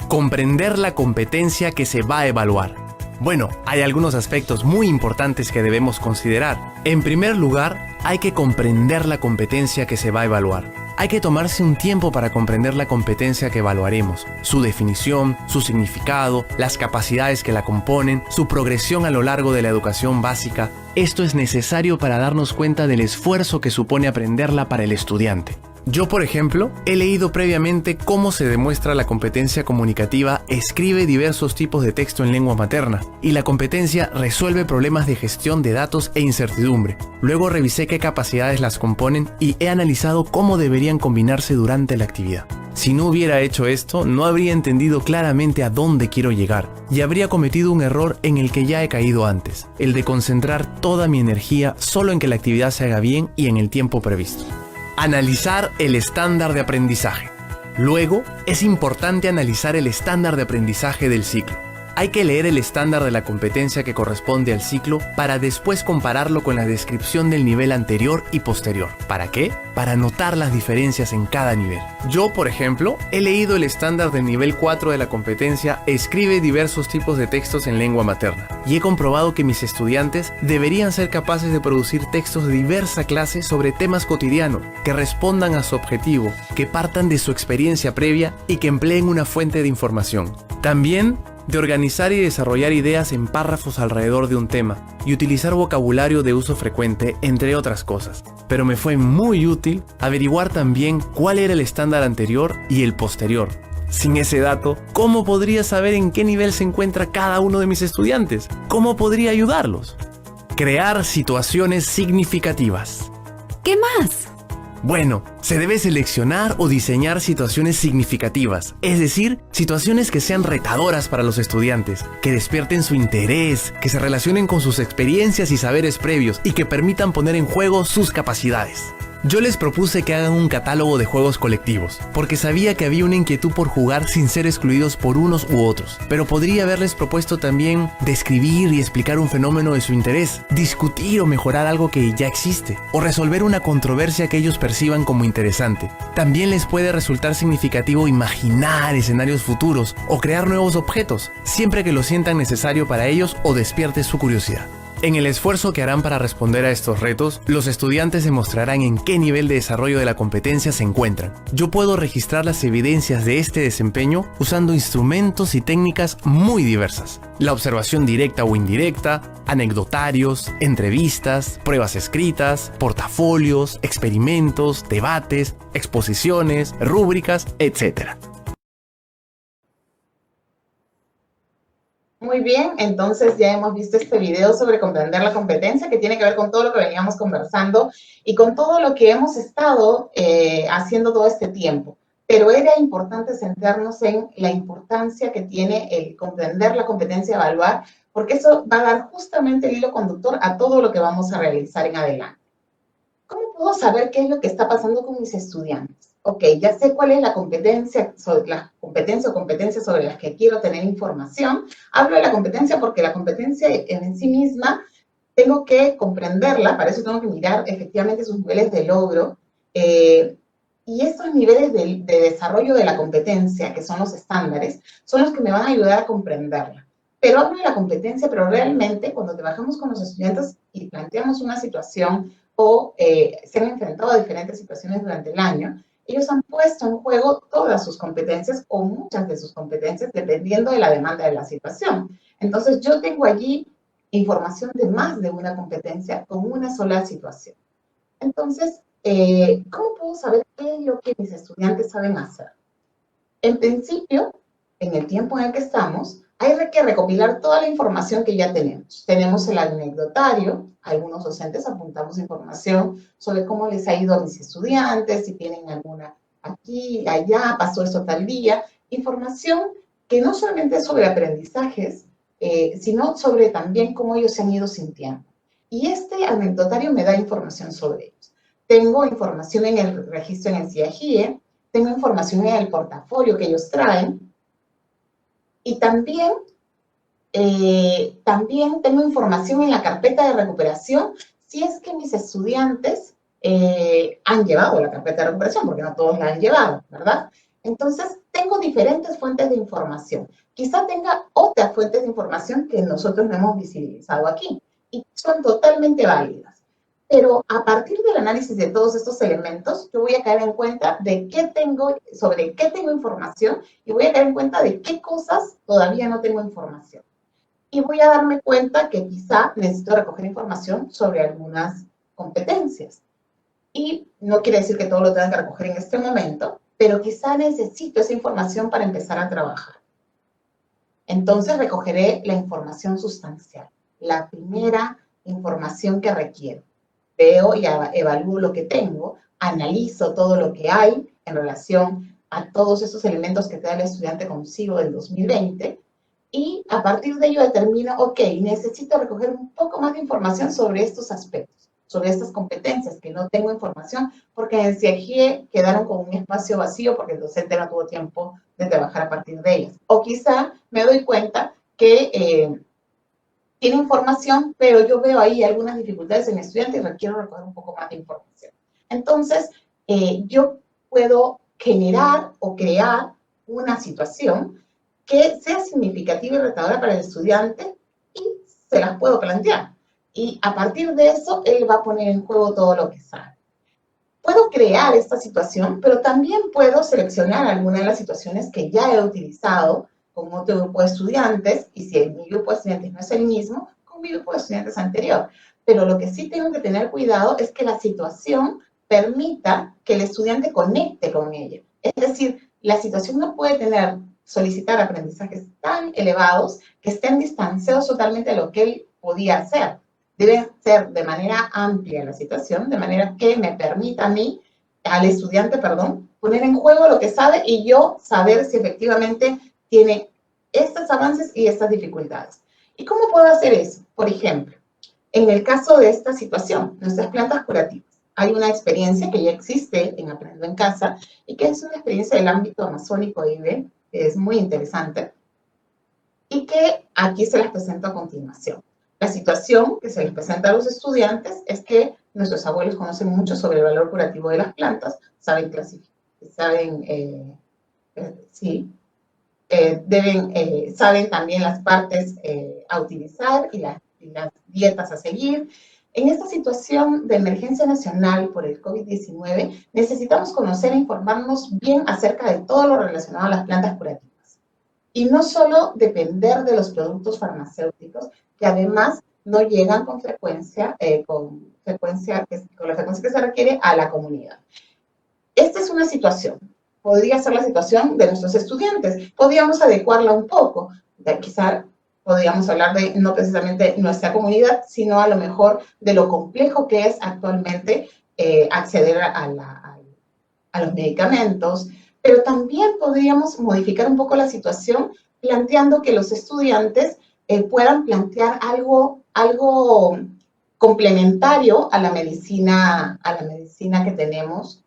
Comprender la competencia que se va a evaluar. Bueno, hay algunos aspectos muy importantes que debemos considerar. En primer lugar, hay que comprender la competencia que se va a evaluar. Hay que tomarse un tiempo para comprender la competencia que evaluaremos, su definición, su significado, las capacidades que la componen, su progresión a lo largo de la educación básica. Esto es necesario para darnos cuenta del esfuerzo que supone aprenderla para el estudiante. Yo, por ejemplo, he leído previamente cómo se demuestra la competencia comunicativa escribe diversos tipos de texto en lengua materna y la competencia resuelve problemas de gestión de datos e incertidumbre. Luego revisé qué capacidades las componen y he analizado cómo deberían combinarse durante la actividad. Si no hubiera hecho esto, no habría entendido claramente a dónde quiero llegar y habría cometido un error en el que ya he caído antes, el de concentrar toda mi energía solo en que la actividad se haga bien y en el tiempo previsto. Analizar el estándar de aprendizaje. Luego, es importante analizar el estándar de aprendizaje del ciclo. Hay que leer el estándar de la competencia que corresponde al ciclo para después compararlo con la descripción del nivel anterior y posterior. ¿Para qué? Para notar las diferencias en cada nivel. Yo, por ejemplo, he leído el estándar del nivel 4 de la competencia escribe diversos tipos de textos en lengua materna y he comprobado que mis estudiantes deberían ser capaces de producir textos de diversa clase sobre temas cotidianos, que respondan a su objetivo, que partan de su experiencia previa y que empleen una fuente de información. También de organizar y desarrollar ideas en párrafos alrededor de un tema y utilizar vocabulario de uso frecuente, entre otras cosas. Pero me fue muy útil averiguar también cuál era el estándar anterior y el posterior. Sin ese dato, ¿cómo podría saber en qué nivel se encuentra cada uno de mis estudiantes? ¿Cómo podría ayudarlos? Crear situaciones significativas. ¿Qué más? Bueno, se debe seleccionar o diseñar situaciones significativas, es decir, situaciones que sean retadoras para los estudiantes, que despierten su interés, que se relacionen con sus experiencias y saberes previos y que permitan poner en juego sus capacidades. Yo les propuse que hagan un catálogo de juegos colectivos, porque sabía que había una inquietud por jugar sin ser excluidos por unos u otros, pero podría haberles propuesto también describir y explicar un fenómeno de su interés, discutir o mejorar algo que ya existe, o resolver una controversia que ellos perciban como interesante. También les puede resultar significativo imaginar escenarios futuros o crear nuevos objetos, siempre que lo sientan necesario para ellos o despierte su curiosidad. En el esfuerzo que harán para responder a estos retos, los estudiantes demostrarán en qué nivel de desarrollo de la competencia se encuentran. Yo puedo registrar las evidencias de este desempeño usando instrumentos y técnicas muy diversas. La observación directa o indirecta, anecdotarios, entrevistas, pruebas escritas, portafolios, experimentos, debates, exposiciones, rúbricas, etc. Muy bien, entonces ya hemos visto este video sobre comprender la competencia que tiene que ver con todo lo que veníamos conversando y con todo lo que hemos estado haciendo todo este tiempo. Pero era importante centrarnos en la importancia que tiene el comprender la competencia, evaluar, porque eso va a dar justamente el hilo conductor a todo lo que vamos a realizar en adelante. ¿Cómo puedo saber qué es lo que está pasando con mis estudiantes? Ok, ya sé cuál es la competencia, o competencias sobre las que quiero tener información. Hablo de la competencia porque la competencia en sí misma tengo que comprenderla, para eso tengo que mirar efectivamente sus niveles de logro. Y estos niveles de desarrollo de la competencia, que son los estándares, son los que me van a ayudar a comprenderla. Pero hablo de la competencia, pero realmente cuando trabajamos con los estudiantes y planteamos una situación o se han enfrentado a diferentes situaciones durante el año, ellos han puesto en juego todas sus competencias o muchas de sus competencias dependiendo de la demanda de la situación. Entonces, yo tengo allí información de más de una competencia con una sola situación. Entonces, ¿cómo puedo saber qué es lo que mis estudiantes saben hacer? En principio, en el tiempo en el que estamos, hay que recopilar toda la información que ya tenemos. Tenemos el anecdotario, algunos docentes apuntamos información sobre cómo les ha ido a mis estudiantes, si tienen alguna aquí, allá, pasó esto tal día. Información que no solamente es sobre aprendizajes, sino sobre también cómo ellos se han ido sintiendo. Y este anecdotario me da información sobre ellos. tengo información en el registro en el CIAGIE, tengo información en el portafolio que ellos traen, y también tengo información en la carpeta de recuperación si es que mis estudiantes han llevado la carpeta de recuperación, porque no todos la han llevado, ¿verdad? Entonces, tengo diferentes fuentes de información. Quizá tenga otras fuentes de información que nosotros no hemos visibilizado aquí, y son totalmente válidas. Pero a partir del análisis de todos estos elementos, yo voy a caer en cuenta de sobre qué tengo información, y voy a caer en cuenta de qué cosas todavía no tengo información. Y voy a darme cuenta que quizá necesito recoger información sobre algunas competencias. Y no quiere decir que todo lo tenga que recoger en este momento, pero quizá necesito esa información para empezar a trabajar. Entonces recogeré la información sustancial, la primera información que requiero. Veo y evalúo lo que tengo, analizo todo lo que hay en relación a todos esos elementos que trae el estudiante consigo del 2020, y a partir de ello determino, ok, necesito recoger un poco más de información sobre estos aspectos, sobre estas competencias que no tengo información, porque en el CIAGIE quedaron con un espacio vacío porque el docente no tuvo tiempo de trabajar a partir de ellas. O quizá me doy cuenta que tiene información, pero yo veo ahí algunas dificultades en el estudiante y requiero recoger un poco más de información. Entonces, yo puedo generar o crear una situación que sea significativa y retadora para el estudiante, y se las puedo plantear. Y a partir de eso, él va a poner en juego todo lo que sabe. Puedo crear esta situación, pero también puedo seleccionar alguna de las situaciones que ya he utilizado con otro grupo de estudiantes, y si mi grupo de estudiantes no es el mismo, con mi grupo de estudiantes anterior. Pero lo que sí tengo que tener cuidado es que la situación permita que el estudiante conecte con ella. Es decir, la situación no puede solicitar aprendizajes tan elevados que estén distanciados totalmente de lo que él podía hacer. Debe ser de manera amplia la situación, de manera que me permita a mí, al estudiante, perdón, poner en juego lo que sabe y yo saber si efectivamente tiene estos avances y estas dificultades. ¿Y cómo puedo hacer eso? Por ejemplo, en el caso de esta situación, nuestras plantas curativas. Hay una experiencia que ya existe en Aprendo en Casa y que es una experiencia del ámbito amazónico IBE, que es muy interesante y que aquí se las presento a continuación. La situación que se les presenta a los estudiantes es que nuestros abuelos conocen mucho sobre el valor curativo de las plantas, saben clasificar, saben también las partes a utilizar y las dietas a seguir. En esta situación de emergencia nacional por el COVID-19, necesitamos conocer e informarnos bien acerca de todo lo relacionado a las plantas curativas. Y no solo depender de los productos farmacéuticos, que además no llegan con la frecuencia que se requiere a la comunidad. Esta es una situación. Podría ser la situación de nuestros estudiantes. Podríamos adecuarla un poco. Quizá podríamos hablar de no precisamente nuestra comunidad, sino a lo mejor de lo complejo que es actualmente acceder a los medicamentos. Pero también podríamos modificar un poco la situación planteando que los estudiantes puedan plantear algo complementario a la medicina que tenemos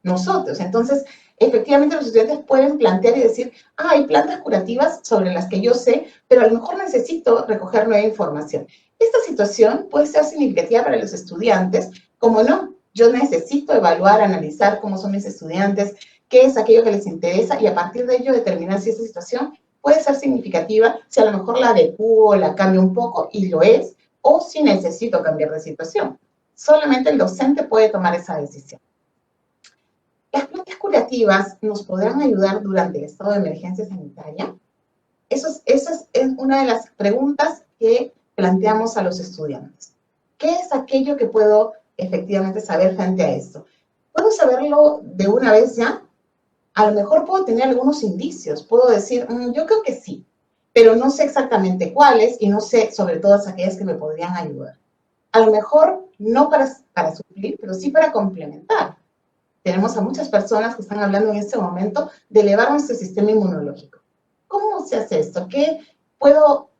nosotros. Entonces, efectivamente los estudiantes pueden plantear y decir, hay plantas curativas sobre las que yo sé, pero a lo mejor necesito recoger nueva información. Esta situación puede ser significativa para los estudiantes, como no, yo necesito evaluar, analizar cómo son mis estudiantes, qué es aquello que les interesa, y a partir de ello determinar si esa situación puede ser significativa, si a lo mejor la adecuo, la cambio un poco, y lo es, o si necesito cambiar de situación. Solamente el docente puede tomar esa decisión. ¿Las plantas curativas nos podrán ayudar durante el estado de emergencia sanitaria? Esa es una de las preguntas que planteamos a los estudiantes. ¿Qué es aquello que puedo efectivamente saber frente a esto? ¿Puedo saberlo de una vez ya? A lo mejor puedo tener algunos indicios. Puedo decir, yo creo que sí, pero no sé exactamente cuáles y no sé sobre todas aquellas que me podrían ayudar. A lo mejor no para suplir, pero sí para complementar. Tenemos a muchas personas que están hablando en este momento de elevar nuestro sistema inmunológico. ¿Cómo se hace esto? ¿Qué puedo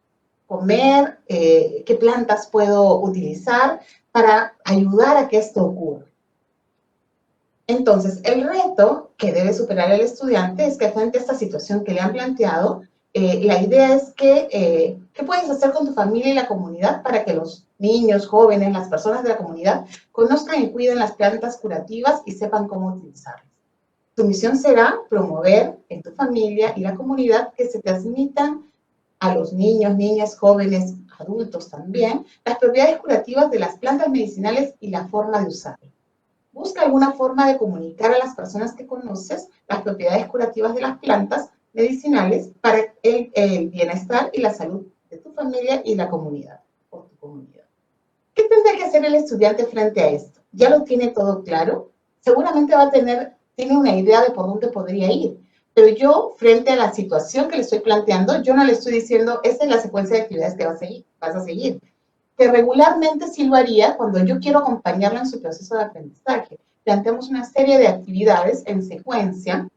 comer? ¿Qué plantas puedo utilizar para ayudar a que esto ocurra. Entonces, el reto que debe superar el estudiante es que frente a esta situación que le han planteado, la idea es que, ¿qué puedes hacer con tu familia y la comunidad para que los niños, jóvenes, las personas de la comunidad conozcan y cuiden las plantas curativas y sepan cómo utilizarlas? Tu misión será promover en tu familia y la comunidad que se transmitan a los niños, niñas, jóvenes, adultos también, las propiedades curativas de las plantas medicinales y la forma de usarlas. Busca alguna forma de comunicar a las personas que conoces las propiedades curativas de las plantas medicinales para el bienestar y la salud de tu familia y la comunidad, o tu comunidad. ¿Qué tendrá que hacer el estudiante frente a esto? ¿Ya lo tiene todo claro? Seguramente tiene una idea de por dónde podría ir, pero yo, frente a la situación que le estoy planteando, yo no le estoy diciendo, esta es la secuencia de actividades que vas a seguir. Que regularmente sí lo haría cuando yo quiero acompañarlo en su proceso de aprendizaje. Planteamos una serie de actividades en secuencia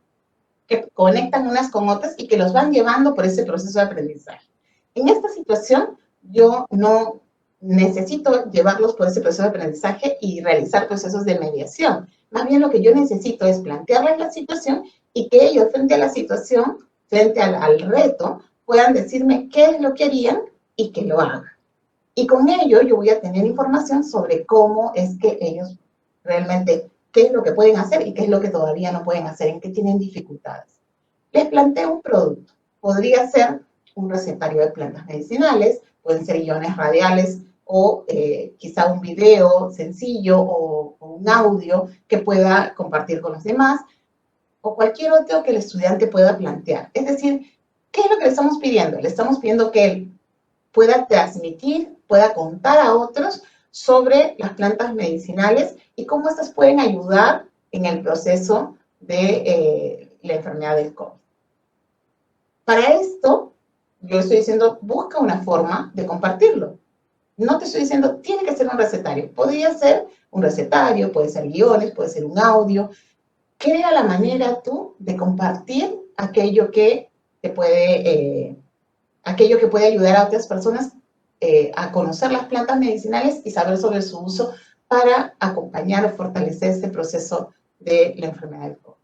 que conectan unas con otras y que los van llevando por ese proceso de aprendizaje. En esta situación, yo no necesito llevarlos por ese proceso de aprendizaje y realizar procesos de mediación. Más bien lo que yo necesito es plantearles la situación y que ellos, frente a la situación, frente al reto, puedan decirme qué es lo que harían y que lo hagan. Y con ello yo voy a tener información sobre cómo es que ellos realmente, qué es lo que pueden hacer y qué es lo que todavía no pueden hacer, en qué tienen dificultades. Les planteo un producto. Podría ser un recetario de plantas medicinales, pueden ser guiones radiales o quizá un video sencillo o un audio que pueda compartir con los demás o cualquier otro que el estudiante pueda plantear. Es decir, ¿qué es lo que le estamos pidiendo? Le estamos pidiendo que él pueda transmitir, pueda contar a otros sobre las plantas medicinales y cómo estas pueden ayudar en el proceso de la enfermedad del COVID. Para esto, yo estoy diciendo, busca una forma de compartirlo. No te estoy diciendo, tiene que ser un recetario. Podría ser un recetario, puede ser guiones, puede ser un audio. Crea la manera tú de compartir aquello que te puede ayudar a otras personas a conocer las plantas medicinales y saber sobre su uso para acompañar o fortalecer este proceso de la enfermedad del COVID.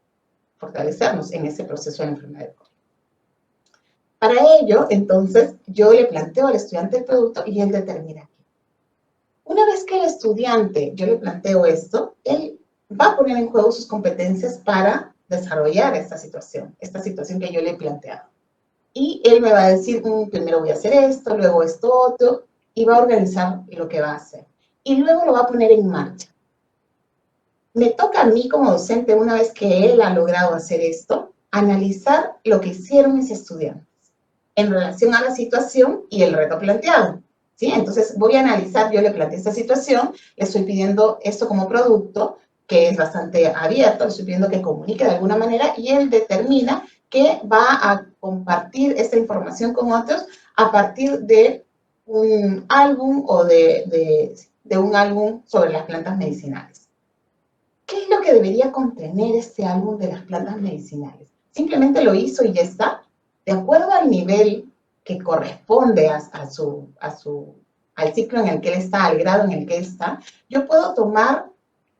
Fortalecernos en ese proceso de la enfermedad del COVID. Para ello, entonces, yo le planteo al estudiante el producto y él determina qué. Una vez que el estudiante, yo le planteo esto, él va a poner en juego sus competencias para desarrollar esta situación que yo le he planteado. Y él me va a decir, primero voy a hacer esto, luego esto otro, y va a organizar lo que va a hacer. Y luego lo va a poner en marcha. Me toca a mí como docente, una vez que él ha logrado hacer esto, analizar lo que hicieron mis estudiantes en relación a la situación y el reto planteado. ¿Sí? Entonces voy a analizar, yo le planteé esta situación, le estoy pidiendo esto como producto, que es bastante abierto, le estoy pidiendo que comunique de alguna manera y él determina que va a compartir esta información con otros a partir de un álbum o de un álbum sobre las plantas medicinales. ¿Qué es lo que debería contener este álbum de las plantas medicinales? Simplemente lo hizo y ya está. De acuerdo al nivel que corresponde al ciclo en el que él está, al grado en el que él está, yo puedo tomar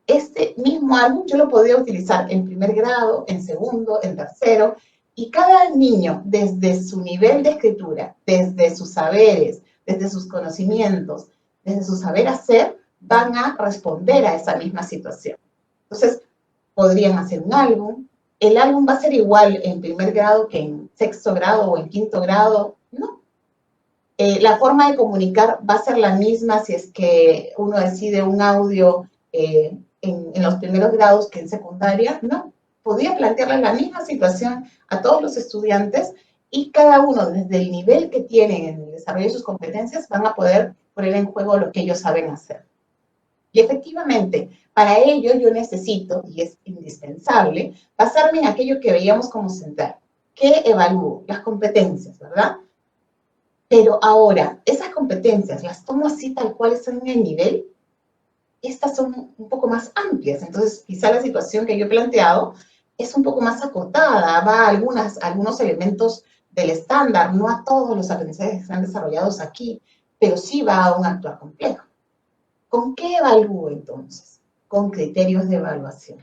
este mismo álbum, yo lo podría utilizar en primer grado, en segundo, en tercero, y cada niño, desde su nivel de escritura, desde sus saberes, desde sus conocimientos, desde su saber hacer, van a responder a esa misma situación. Entonces, podrían hacer un álbum. ¿El álbum va a ser igual en primer grado que en sexto grado o en quinto grado? No. La forma de comunicar va a ser la misma si es que uno decide un audio en los primeros grados que en secundaria. No. Podría plantearle la misma situación a todos los estudiantes y cada uno, desde el nivel que tienen en el desarrollo de sus competencias, van a poder poner en juego lo que ellos saben hacer. Y efectivamente, para ello yo necesito, y es indispensable, basarme en aquello que veíamos como central. ¿Qué evalúo? Las competencias, ¿verdad? Pero ahora, esas competencias, ¿las tomo así tal cual están en el nivel? Estas son un poco más amplias. Entonces, quizá la situación que yo he planteado es un poco más acotada, va a algunos elementos del estándar, no a todos los aprendizajes que están desarrollados aquí, pero sí va a un actuar complejo. ¿Con qué evalúo entonces? Con criterios de evaluación.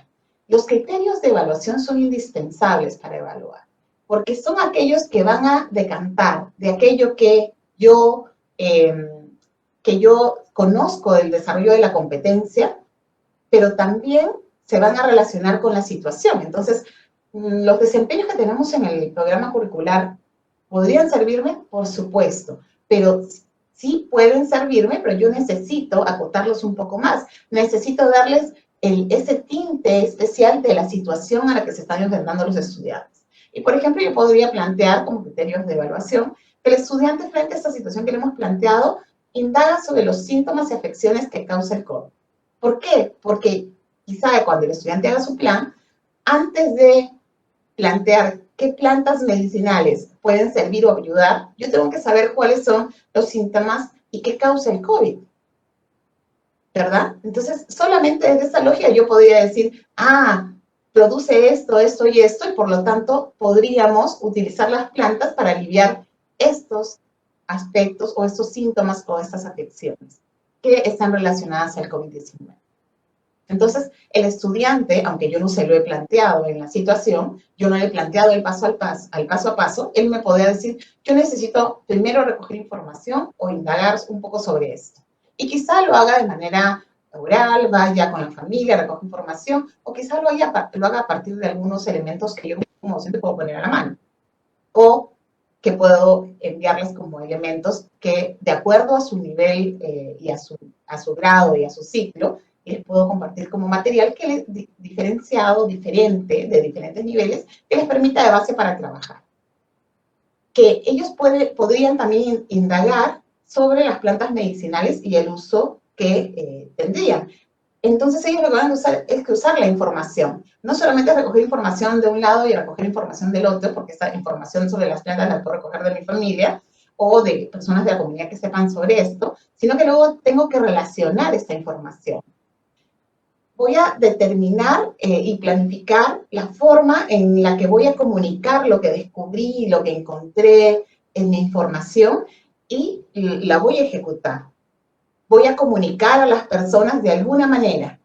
Los criterios de evaluación son indispensables para evaluar, porque son aquellos que van a decantar de aquello que yo conozco del desarrollo de la competencia, pero también se van a relacionar con la situación. Entonces, los desempeños que tenemos en el programa curricular podrían servirme, por supuesto, pero sí pueden servirme, pero yo necesito acotarlos un poco más. Necesito darles ese tinte especial de la situación a la que se están enfrentando los estudiantes. Y, por ejemplo, yo podría plantear como criterios de evaluación que el estudiante, frente a esta situación que le hemos planteado, indaga sobre los síntomas y afecciones que causa el COVID. ¿Por qué? Porque quizá cuando el estudiante haga su plan, antes de plantear qué plantas medicinales pueden servir o ayudar, yo tengo que saber cuáles son los síntomas y qué causa el COVID, ¿verdad? Entonces, solamente desde esa lógica yo podría decir, produce esto, esto y esto, y por lo tanto podríamos utilizar las plantas para aliviar estos aspectos o estos síntomas o estas afecciones que están relacionadas al COVID-19. Entonces, el estudiante, aunque yo no se lo he planteado en la situación, yo no le he planteado el paso a paso, él me podría decir, yo necesito primero recoger información o indagar un poco sobre esto. Y quizá lo haga de manera oral, vaya con la familia, recoge información, o quizá lo haga a partir de algunos elementos que yo como docente puedo poner a la mano. O que puedo enviarles como elementos que, de acuerdo a su nivel y a su grado y a su ciclo, les puedo compartir como material que les diferente, de diferentes niveles, que les permita de base para trabajar. Que ellos podrían también indagar sobre las plantas medicinales y el uso que tendrían. Entonces ellos lo que van a usar es que usar la información. No solamente recoger información de un lado y recoger información del otro, porque esa información sobre las plantas la puedo recoger de mi familia o de personas de la comunidad que sepan sobre esto, sino que luego tengo que relacionar esta información. Voy a determinar y planificar la forma en la que voy a comunicar lo que descubrí, lo que encontré en mi información y la voy a ejecutar. Voy a comunicar a las personas de alguna manera.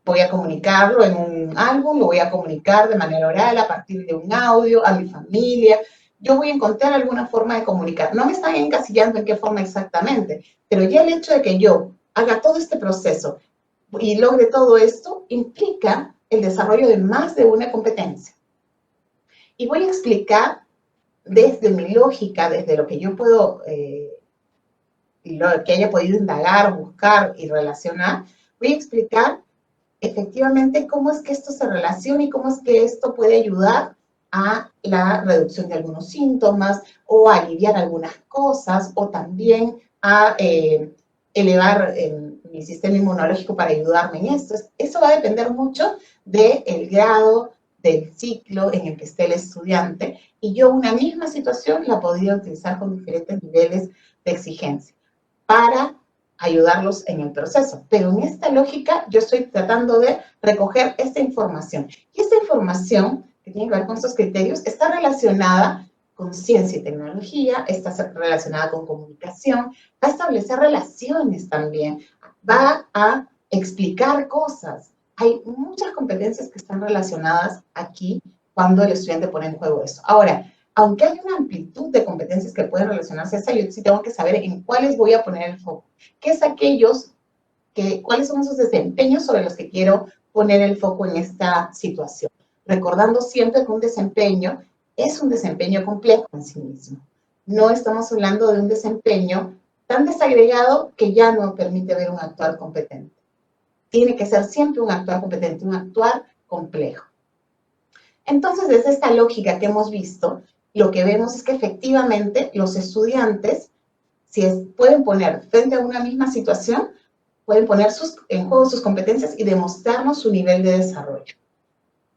Voy a comunicarlo en un álbum, lo voy a comunicar de manera oral, a partir de un audio, a mi familia. Yo voy a encontrar alguna forma de comunicar. No me están encasillando en qué forma exactamente, pero ya el hecho de que yo haga todo este proceso y logre todo esto, implica el desarrollo de más de una competencia. Y voy a explicar desde mi lógica, desde lo que yo puedo, lo que haya podido indagar, buscar y relacionar, voy a explicar efectivamente cómo es que esto se relaciona y cómo es que esto puede ayudar a la reducción de algunos síntomas o a aliviar algunas cosas o también a elevar mi sistema inmunológico para ayudarme en esto. Eso va a depender mucho del grado, del ciclo en el que esté el estudiante, y yo una misma situación la podría utilizar con diferentes niveles de exigencia para ayudarlos en el proceso. Pero en esta lógica yo estoy tratando de recoger esta información. Y esta información que tiene que ver con estos criterios está relacionada con ciencia y tecnología, está relacionada con comunicación, va a establecer relaciones también, va a explicar cosas. Hay muchas competencias que están relacionadas aquí cuando el estudiante pone en juego eso. Ahora, aunque hay una amplitud de competencias que pueden relacionarse a esa, yo sí tengo que saber en cuáles voy a poner el foco. ¿Qué es cuáles son esos desempeños sobre los que quiero poner el foco en esta situación? Recordando siempre que un desempeño es un desempeño complejo en sí mismo. No estamos hablando de un desempeño tan desagregado que ya no permite ver un actuar competente. Tiene que ser siempre un actuar competente, un actuar complejo. Entonces, desde esta lógica que hemos visto, lo que vemos es que efectivamente los estudiantes, pueden poner frente a una misma situación, pueden poner en juego sus competencias y demostrarnos su nivel de desarrollo.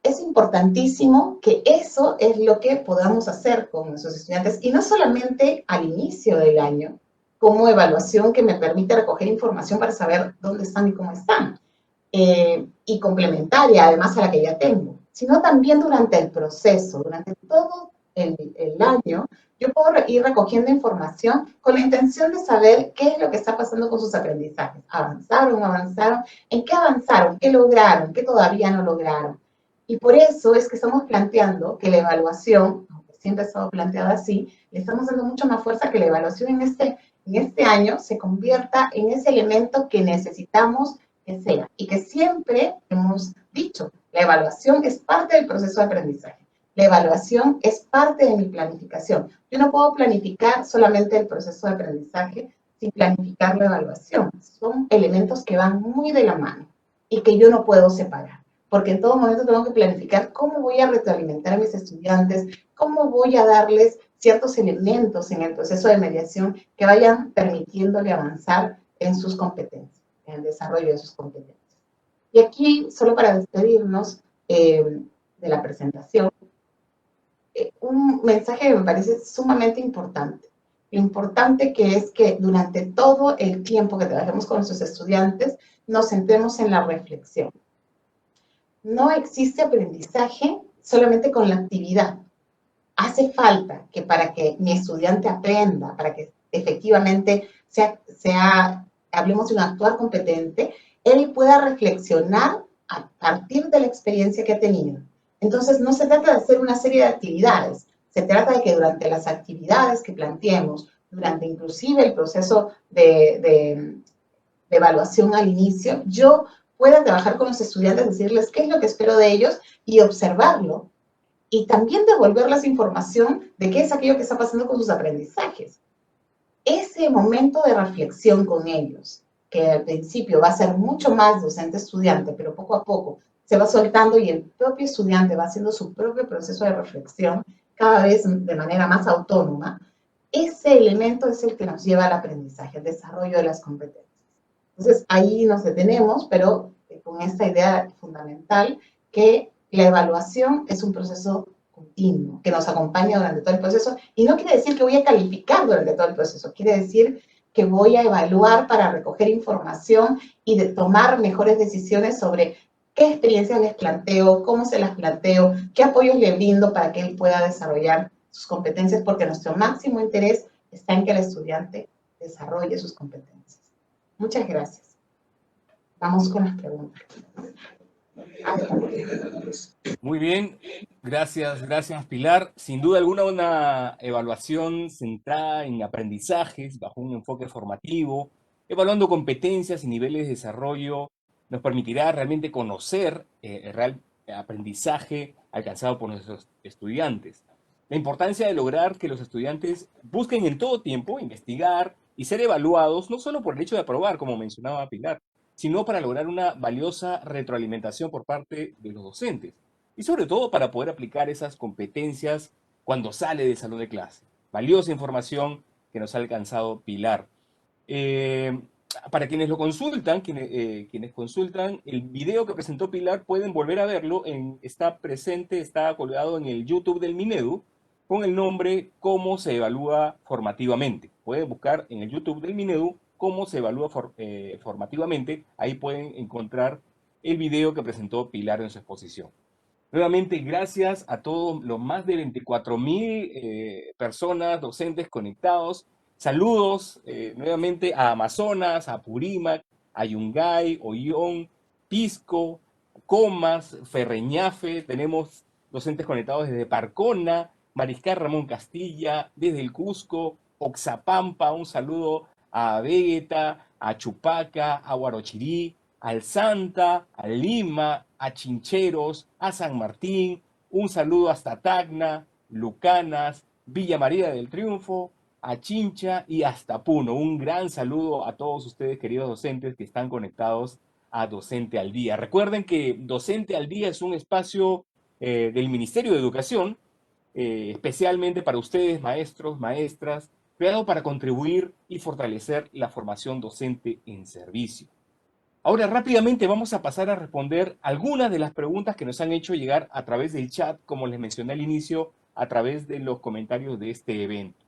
Es importantísimo que eso es lo que podamos hacer con nuestros estudiantes, y no solamente al inicio del año, como evaluación que me permite recoger información para saber dónde están y cómo están, y complementaria además a la que ya tengo, sino también durante el proceso, durante todo el año, yo puedo ir recogiendo información con la intención de saber qué es lo que está pasando con sus aprendizajes. ¿Avanzaron? ¿Avanzaron? ¿En qué avanzaron? ¿Qué lograron? ¿Qué todavía no lograron? Y por eso es que estamos planteando que la evaluación, aunque siempre ha estado planteada así, le estamos dando mucho más fuerza que la evaluación en este año se convierta en ese elemento que necesitamos que sea. Y que siempre hemos dicho, la evaluación es parte del proceso de aprendizaje. La evaluación es parte de mi planificación. Yo no puedo planificar solamente el proceso de aprendizaje sin planificar la evaluación. Son elementos que van muy de la mano y que yo no puedo separar. Porque en todo momento tengo que planificar cómo voy a retroalimentar a mis estudiantes, cómo voy a darles ciertos elementos en el proceso de mediación que vayan permitiéndole avanzar en sus competencias, en el desarrollo de sus competencias. Y aquí, solo para despedirnos de la presentación, un mensaje que me parece sumamente importante. Lo importante que es que durante todo el tiempo que trabajemos con nuestros estudiantes, nos centremos en la reflexión. No existe aprendizaje solamente con la actividad. Hace falta que para que mi estudiante aprenda, para que efectivamente hablemos de un actuar competente, él pueda reflexionar a partir de la experiencia que ha tenido. Entonces, no se trata de hacer una serie de actividades, se trata de que durante las actividades que planteemos, durante inclusive el proceso de evaluación al inicio, yo pueda trabajar con los estudiantes, decirles qué es lo que espero de ellos y observarlo. Y también devolverles información de qué es aquello que está pasando con sus aprendizajes. Ese momento de reflexión con ellos, que al principio va a ser mucho más docente-estudiante, pero poco a poco se va soltando y el propio estudiante va haciendo su propio proceso de reflexión, cada vez de manera más autónoma, ese elemento es el que nos lleva al aprendizaje, al desarrollo de las competencias. Entonces, ahí nos detenemos, pero con esta idea fundamental que la evaluación es un proceso continuo, que nos acompaña durante todo el proceso, y no quiere decir que voy a calificar durante todo el proceso, quiere decir que voy a evaluar para recoger información y de tomar mejores decisiones sobre qué experiencias les planteo, cómo se las planteo, qué apoyos le brindo para que él pueda desarrollar sus competencias, porque nuestro máximo interés está en que el estudiante desarrolle sus competencias. Muchas gracias. Vamos con las preguntas. Muy bien, gracias Pilar. Sin duda alguna una evaluación centrada en aprendizajes bajo un enfoque formativo, evaluando competencias y niveles de desarrollo, nos permitirá realmente conocer el real aprendizaje alcanzado por nuestros estudiantes. La importancia de lograr que los estudiantes busquen en todo tiempo investigar y ser evaluados, no solo por el hecho de aprobar, como mencionaba Pilar, sino para lograr una valiosa retroalimentación por parte de los docentes. Y sobre todo para poder aplicar esas competencias cuando sale del salón de clase. Valiosa información que nos ha alcanzado Pilar. Para quienes lo consultan, quienes consultan, el video que presentó Pilar pueden volver a verlo, está colgado en el YouTube del Minedu, con el nombre Cómo se evalúa formativamente. Pueden buscar en el YouTube del Minedu cómo se evalúa formativamente. Ahí pueden encontrar el video que presentó Pilar en su exposición. Nuevamente, gracias a todos los más de 24.000 personas, docentes conectados. Saludos nuevamente a Amazonas, a Purímac, a Yungay, Ollón, Pisco, Comas, Ferreñafe. Tenemos docentes conectados desde Parcona, Mariscal Ramón Castilla, desde el Cusco, Oxapampa. Un saludo a Vegeta, a Chupaca, a Huarochirí, al Santa, a Lima, a Chincheros, a San Martín. Un saludo hasta Tacna, Lucanas, Villa María del Triunfo, a Chincha y hasta Puno. Un gran saludo a todos ustedes, queridos docentes, que están conectados a Docente al Día. Recuerden que Docente al Día es un espacio del Ministerio de Educación, especialmente para ustedes, maestros, maestras, creado para contribuir y fortalecer la formación docente en servicio. Ahora, rápidamente vamos a pasar a responder algunas de las preguntas que nos han hecho llegar a través del chat, como les mencioné al inicio, a través de los comentarios de este evento.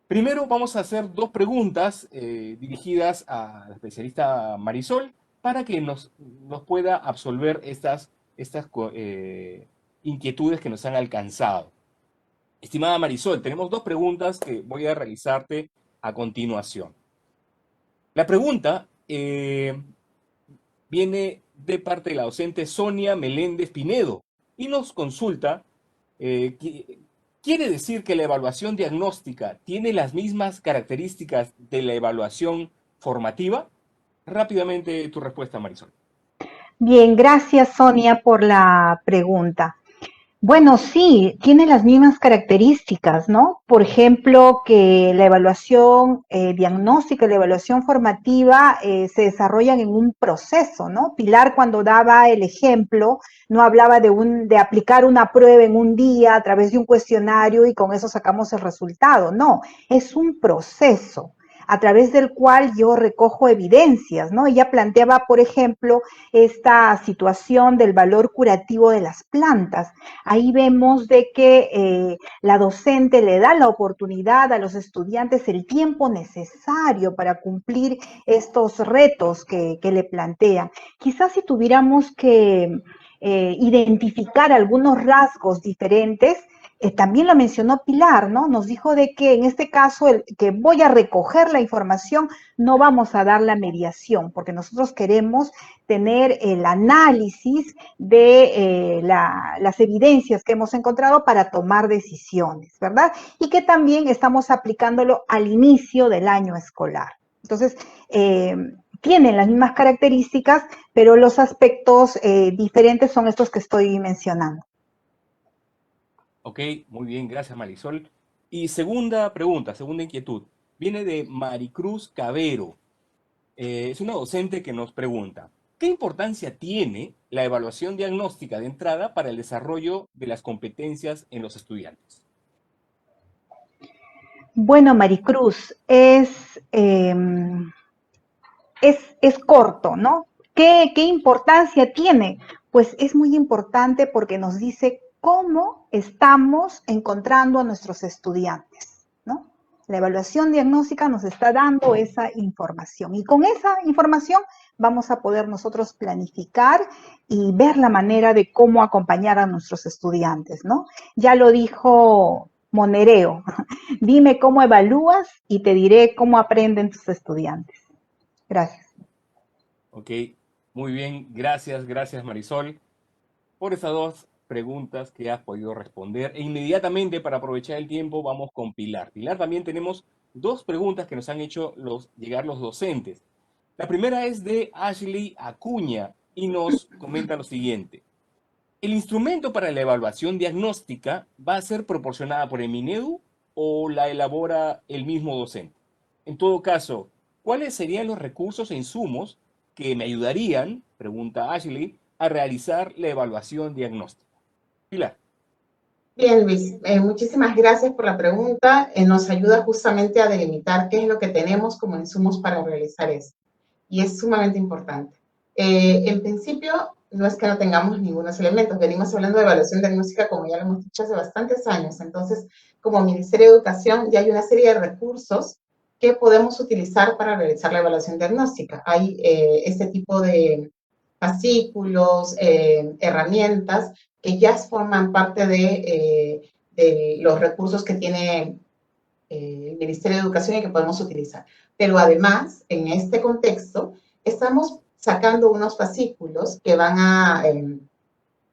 Primero vamos a hacer dos preguntas dirigidas a la especialista Marisol para que nos pueda absolver estas inquietudes que nos han alcanzado. Estimada Marisol, tenemos dos preguntas que voy a realizarte a continuación. La pregunta viene de parte de la docente Sonia Meléndez Pinedo y nos consulta, ¿quiere decir que la evaluación diagnóstica tiene las mismas características de la evaluación formativa? Rápidamente tu respuesta, Marisol. Bien, gracias Sonia por la pregunta. Bueno, sí, tiene las mismas características, ¿no? Por ejemplo, que la evaluación diagnóstica y la evaluación formativa se desarrollan en un proceso, ¿no? Pilar, cuando daba el ejemplo, no hablaba de aplicar una prueba en un día a través de un cuestionario y con eso sacamos el resultado. No, es un proceso a través del cual yo recojo evidencias, ¿no? Ella planteaba, por ejemplo, esta situación del valor curativo de las plantas. Ahí vemos de que la docente le da la oportunidad a los estudiantes el tiempo necesario para cumplir estos retos que le plantean. Quizás si tuviéramos que identificar algunos rasgos diferentes, también lo mencionó Pilar, ¿no? Nos dijo de que en este caso, que voy a recoger la información, no vamos a dar la mediación, porque nosotros queremos tener el análisis de las evidencias que hemos encontrado para tomar decisiones, ¿verdad? Y que también estamos aplicándolo al inicio del año escolar. Entonces, tienen las mismas características, pero los aspectos diferentes son estos que estoy mencionando. Ok, muy bien, gracias Marisol. Y segunda pregunta, segunda inquietud, viene de Maricruz Cabero. Es una docente que nos pregunta, ¿qué importancia tiene la evaluación diagnóstica de entrada para el desarrollo de las competencias en los estudiantes? Bueno, Maricruz, es corto, ¿no? ¿Qué importancia tiene? Pues es muy importante porque nos dice cómo estamos encontrando a nuestros estudiantes, ¿no? La evaluación diagnóstica nos está dando esa información y con esa información vamos a poder nosotros planificar y ver la manera de cómo acompañar a nuestros estudiantes, ¿no? Ya lo dijo Monereo, dime cómo evalúas y te diré cómo aprenden tus estudiantes. Gracias. Ok, muy bien, gracias Marisol por esas dos preguntas que has podido responder. E inmediatamente, para aprovechar el tiempo, vamos con Pilar. Pilar, también tenemos dos preguntas que nos han hecho llegar los docentes. La primera es de Ashley Acuña y nos comenta lo siguiente. ¿El instrumento para la evaluación diagnóstica va a ser proporcionada por el Minedu o la elabora el mismo docente? En todo caso, ¿cuáles serían los recursos e insumos que me ayudarían, pregunta Ashley, a realizar la evaluación diagnóstica? Pilar. Bien, Luis, muchísimas gracias por la pregunta. Nos ayuda justamente a delimitar qué es lo que tenemos como insumos para realizar esto. Y es sumamente importante. En principio, no es que no tengamos ningunos elementos. Venimos hablando de evaluación diagnóstica, como ya lo hemos dicho, hace bastantes años. Entonces, como Ministerio de Educación, ya hay una serie de recursos que podemos utilizar para realizar la evaluación diagnóstica. Hay este tipo de fascículos, herramientas que ya forman parte de los recursos que tiene el Ministerio de Educación y que podemos utilizar. Pero además, en este contexto, estamos sacando unos fascículos que van a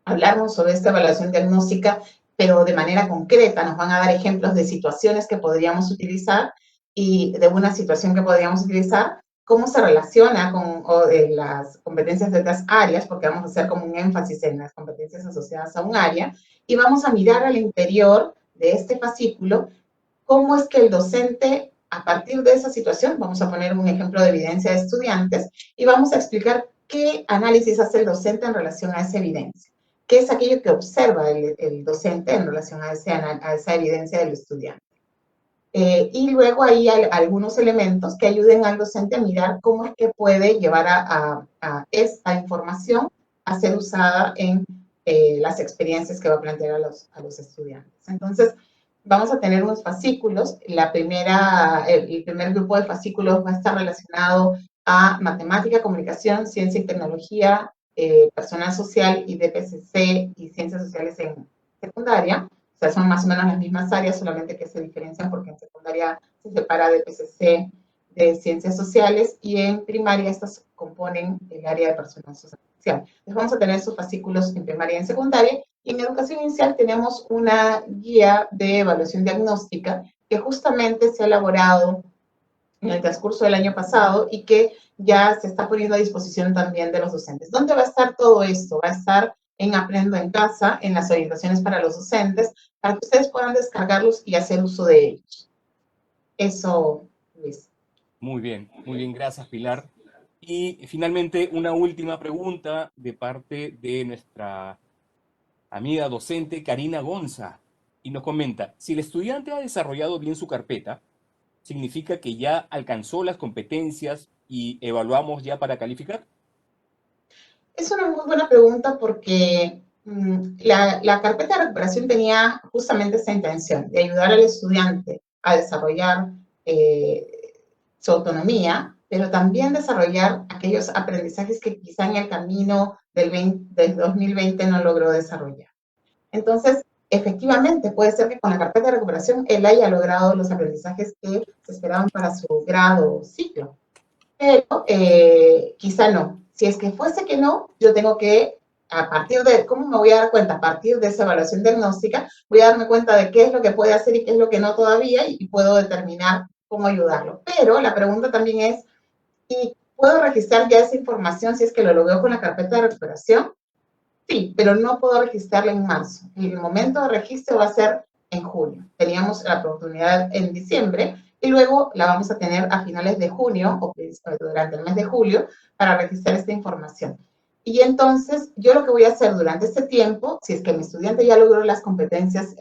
hablarnos sobre esta evaluación diagnóstica, pero de manera concreta, nos van a dar ejemplos de situaciones que podríamos utilizar y de una situación que podríamos utilizar, cómo se relaciona con las competencias de otras áreas, porque vamos a hacer como un énfasis en las competencias asociadas a un área, y vamos a mirar al interior de este fascículo cómo es que el docente, a partir de esa situación, vamos a poner un ejemplo de evidencia de estudiantes, y vamos a explicar qué análisis hace el docente en relación a esa evidencia, qué es aquello que observa el docente en relación a esa evidencia del estudiante. Y luego ahí hay algunos elementos que ayuden al docente a mirar cómo es que puede llevar a esta información a ser usada en las experiencias que va a plantear a los estudiantes. Entonces, vamos a tener unos fascículos. El primer grupo de fascículos va a estar relacionado a matemática, comunicación, ciencia y tecnología, personal social y DPCC y ciencias sociales en secundaria. sea, son más o menos las mismas áreas, solamente que se diferencian porque en secundaria se separa de PCC de Ciencias Sociales y en primaria estas componen el área de personal social. Entonces vamos a tener esos fascículos en primaria y en secundaria, y en educación inicial tenemos una guía de evaluación diagnóstica que justamente se ha elaborado en el transcurso del año pasado y que ya se está poniendo a disposición también de los docentes. ¿Dónde va a estar todo esto? Va a estar en Aprendo en Casa, en las orientaciones para los docentes, para que ustedes puedan descargarlos y hacer uso de ellos. Eso, Luis. Muy bien, gracias Pilar. Y finalmente una última pregunta de parte de nuestra amiga docente Karina Gonza, y nos comenta, si el estudiante ha desarrollado bien su carpeta, ¿significa que ya alcanzó las competencias y evaluamos ya para calificar? Es una muy buena pregunta porque la carpeta de recuperación tenía justamente esta intención, de ayudar al estudiante a desarrollar su autonomía, pero también desarrollar aquellos aprendizajes que quizá en el camino del 2020 no logró desarrollar. Entonces, efectivamente, puede ser que con la carpeta de recuperación él haya logrado los aprendizajes que se esperaban para su grado o ciclo, pero quizá no. Si es que fuese que no, yo tengo que, a partir de, ¿cómo me voy a dar cuenta? A partir de esa evaluación diagnóstica, voy a darme cuenta de qué es lo que puede hacer y qué es lo que no todavía, y puedo determinar cómo ayudarlo. Pero la pregunta también es, ¿y puedo registrar ya esa información si es que lo logró con la carpeta de recuperación? Sí, pero no puedo registrarla en marzo. El momento de registro va a ser en junio. Teníamos la oportunidad en diciembre y luego la vamos a tener a finales de junio o durante el mes de julio para registrar esta información. Y entonces, yo lo que voy a hacer durante este tiempo, si es que mi estudiante ya logró las competencias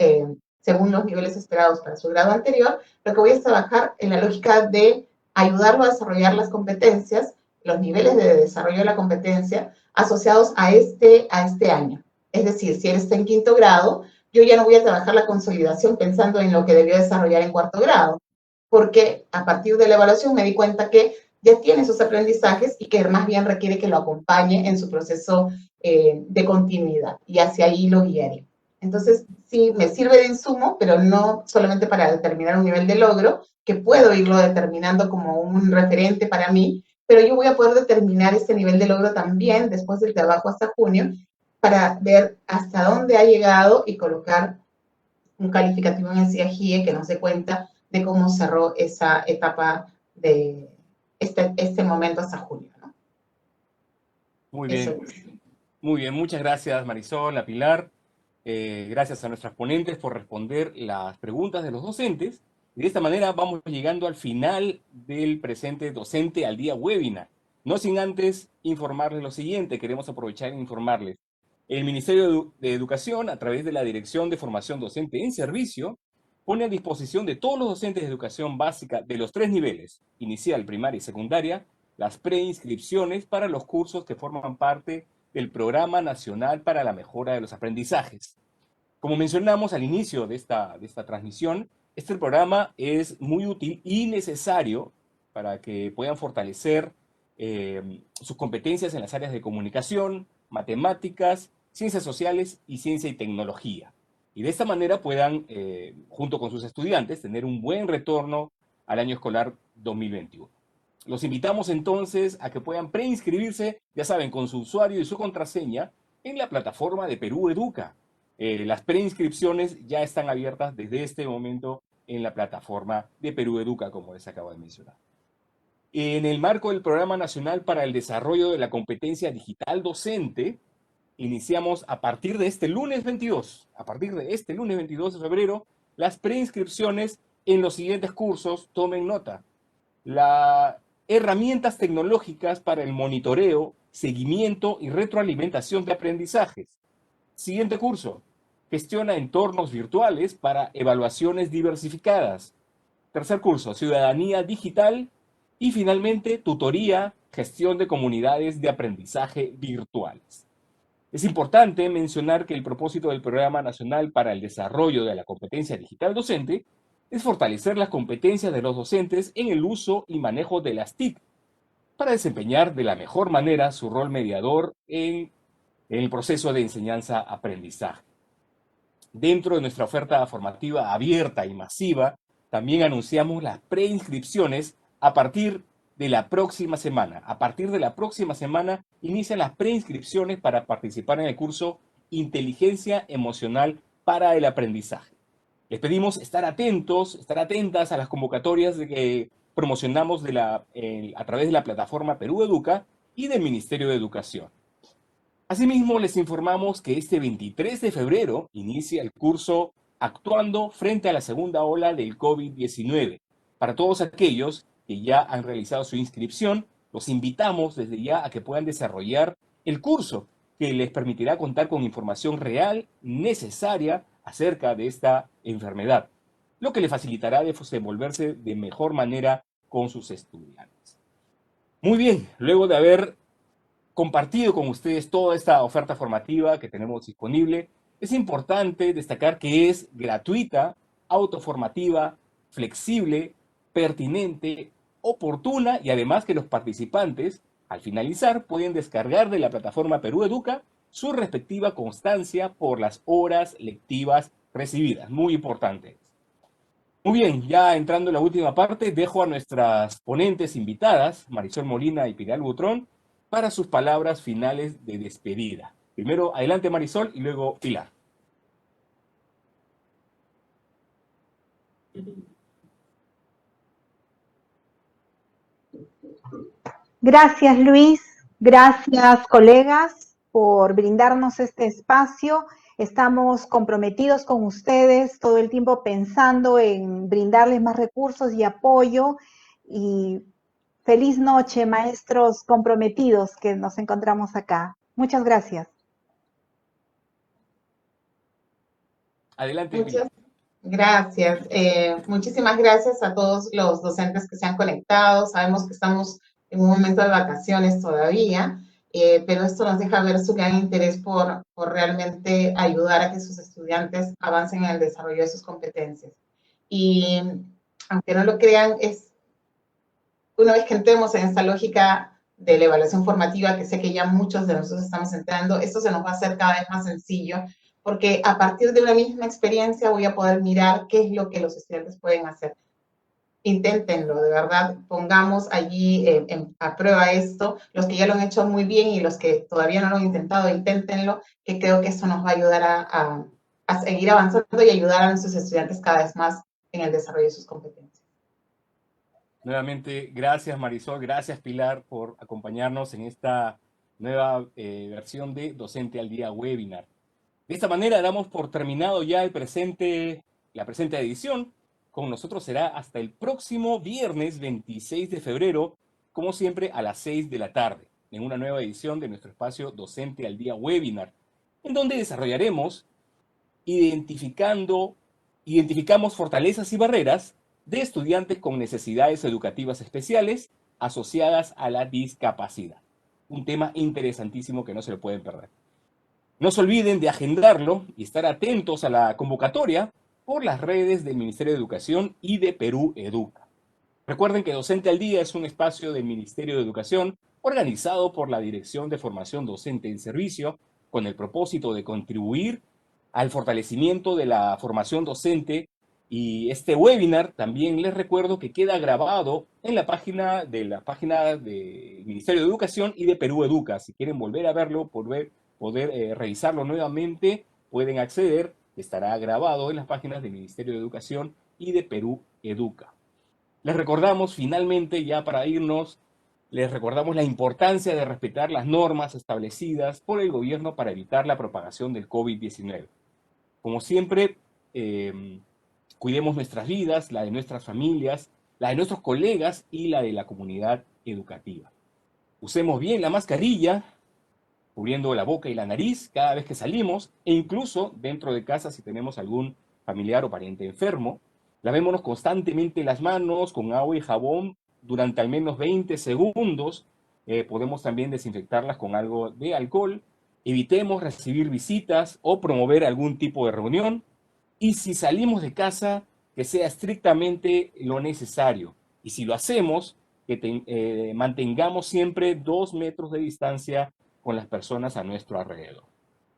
según los niveles esperados para su grado anterior, lo que voy a trabajar en la lógica de ayudarlo a desarrollar las competencias, los niveles de desarrollo de la competencia asociados a este año. Es decir, si él está en quinto grado, yo ya no voy a trabajar la consolidación pensando en lo que debió desarrollar en cuarto grado, porque a partir de la evaluación me di cuenta que ya tiene sus aprendizajes y que más bien requiere que lo acompañe en su proceso de continuidad, y hacia ahí lo guiaré. Entonces, sí, me sirve de insumo, pero no solamente para determinar un nivel de logro, que puedo irlo determinando como un referente para mí, pero yo voy a poder determinar este nivel de logro también después del trabajo hasta junio, para ver hasta dónde ha llegado y colocar un calificativo en el CIAGIE que nos dé cuenta de cómo cerró esa etapa de este momento hasta junio, ¿no? Muy bien, muchas gracias Marisol, a Pilar, gracias a nuestras ponentes por responder las preguntas de los docentes, y de esta manera vamos llegando al final del presente Docente al Día webinar. No sin antes informarles lo siguiente, queremos aprovechar e informarles. El Ministerio de Educación, a través de la Dirección de Formación Docente en Servicio, pone a disposición de todos los docentes de educación básica de los 3 niveles, inicial, primaria y secundaria, las preinscripciones para los cursos que forman parte del Programa Nacional para la Mejora de los Aprendizajes. Como mencionamos al inicio de esta transmisión, este programa es muy útil y necesario para que puedan fortalecer sus competencias en las áreas de comunicación, matemáticas, ciencias sociales y ciencia y tecnología. Y de esta manera puedan, junto con sus estudiantes, tener un buen retorno al año escolar 2021. Los invitamos entonces a que puedan preinscribirse, ya saben, con su usuario y su contraseña en la plataforma de Perú Educa. Las preinscripciones ya están abiertas desde este momento en la plataforma de Perú Educa, como les acabo de mencionar. En el marco del Programa Nacional para el Desarrollo de la Competencia Digital Docente, iniciamos a partir de este lunes 22, de febrero, las preinscripciones en los siguientes cursos. Tomen nota. Las herramientas tecnológicas para el monitoreo, seguimiento y retroalimentación de aprendizajes. Siguiente curso, gestiona entornos virtuales para evaluaciones diversificadas. Tercer curso, ciudadanía digital. Y finalmente, tutoría, gestión de comunidades de aprendizaje virtuales. Es importante mencionar que el propósito del Programa Nacional para el Desarrollo de la Competencia Digital Docente es fortalecer las competencias de los docentes en el uso y manejo de las TIC para desempeñar de la mejor manera su rol mediador en el proceso de enseñanza-aprendizaje. Dentro de nuestra oferta formativa abierta y masiva, también anunciamos las preinscripciones a partir de la próxima semana. A partir de la próxima semana inician las preinscripciones para participar en el curso Inteligencia Emocional para el Aprendizaje. Les pedimos estar atentos, estar atentas a las convocatorias que promocionamos a través de la plataforma Perú Educa y del Ministerio de Educación. Asimismo, les informamos que este 23 de febrero inicia el curso Actuando frente a la segunda ola del COVID-19. Para todos aquellos que ya han realizado su inscripción, los invitamos desde ya a que puedan desarrollar el curso que les permitirá contar con información real necesaria acerca de esta enfermedad, lo que le facilitará desenvolverse de mejor manera con sus estudiantes. Muy bien, luego de haber compartido con ustedes toda esta oferta formativa que tenemos disponible, es importante destacar que es gratuita, autoformativa, flexible, pertinente, oportuna y además que los participantes, al finalizar, pueden descargar de la plataforma Perú Educa su respectiva constancia por las horas lectivas recibidas. Muy importante. Muy bien, ya entrando en la última parte, dejo a nuestras ponentes invitadas, Marisol Molina y Pilar Butrón, para sus palabras finales de despedida. Primero, adelante Marisol y luego Pilar. Gracias, Luis. Gracias, colegas, por brindarnos este espacio. Estamos comprometidos con ustedes, todo el tiempo pensando en brindarles más recursos y apoyo. Y feliz noche, maestros comprometidos que nos encontramos acá. Muchas gracias. Adelante, Pilar. Gracias. Muchísimas gracias a todos los docentes que se han conectado. Sabemos que estamos en un momento de vacaciones todavía, pero esto nos deja ver su gran interés por realmente ayudar a que sus estudiantes avancen en el desarrollo de sus competencias. Y aunque no lo crean, una vez que entremos en esta lógica de la evaluación formativa, que sé que ya muchos de nosotros estamos entrando, esto se nos va a hacer cada vez más sencillo, porque a partir de una misma experiencia voy a poder mirar qué es lo que los estudiantes pueden hacer. Inténtenlo, de verdad, pongamos allí a prueba esto, los que ya lo han hecho muy bien y los que todavía no lo han intentado, inténtenlo, que creo que eso nos va a ayudar a seguir avanzando y ayudar a nuestros estudiantes cada vez más en el desarrollo de sus competencias. Nuevamente, gracias Marisol, gracias Pilar por acompañarnos en esta nueva versión de Docente al Día webinar. De esta manera damos por terminado ya la presente edición. Con nosotros será hasta el próximo viernes 26 de febrero, como siempre a las 6 de la tarde, en una nueva edición de nuestro espacio Docente al Día webinar, en donde desarrollaremos identificamos fortalezas y barreras de estudiantes con necesidades educativas especiales asociadas a la discapacidad. Un tema interesantísimo que no se lo pueden perder. No se olviden de agendarlo y estar atentos a la convocatoria por las redes del Ministerio de Educación y de Perú Educa. Recuerden que Docente al Día es un espacio del Ministerio de Educación organizado por la Dirección de Formación Docente en Servicio con el propósito de contribuir al fortalecimiento de la formación docente. Y este webinar también les recuerdo que queda grabado en la página del Ministerio de Educación y de Perú Educa. Si quieren volver a verlo, poder revisarlo nuevamente, pueden acceder. Estará grabado en las páginas del Ministerio de Educación y de Perú Educa. Les recordamos finalmente, ya para irnos, les recordamos la importancia de respetar las normas establecidas por el gobierno para evitar la propagación del COVID-19. Como siempre, cuidemos nuestras vidas, la de nuestras familias, la de nuestros colegas y la de la comunidad educativa. Usemos bien la mascarilla, cubriendo la boca y la nariz cada vez que salimos, e incluso dentro de casa si tenemos algún familiar o pariente enfermo. Lavémonos constantemente las manos con agua y jabón durante al menos 20 segundos. Podemos también desinfectarlas con algo de alcohol. Evitemos recibir visitas o promover algún tipo de reunión. Y si salimos de casa, que sea estrictamente lo necesario. Y si lo hacemos, que mantengamos siempre 2 metros de distancia con las personas a nuestro alrededor.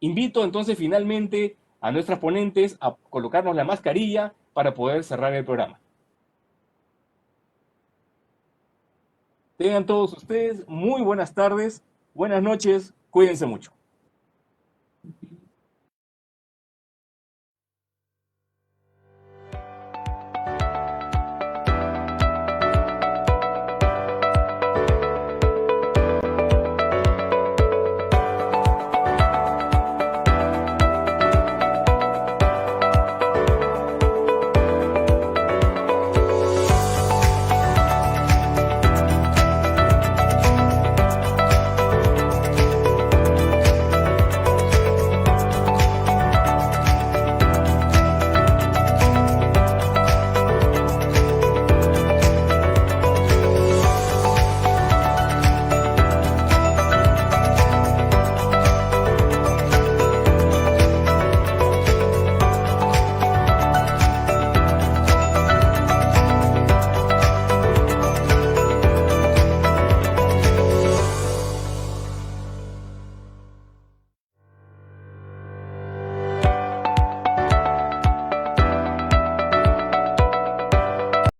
Invito entonces finalmente a nuestras ponentes a colocarnos la mascarilla para poder cerrar el programa. Tengan todos ustedes muy buenas tardes, buenas noches, cuídense mucho.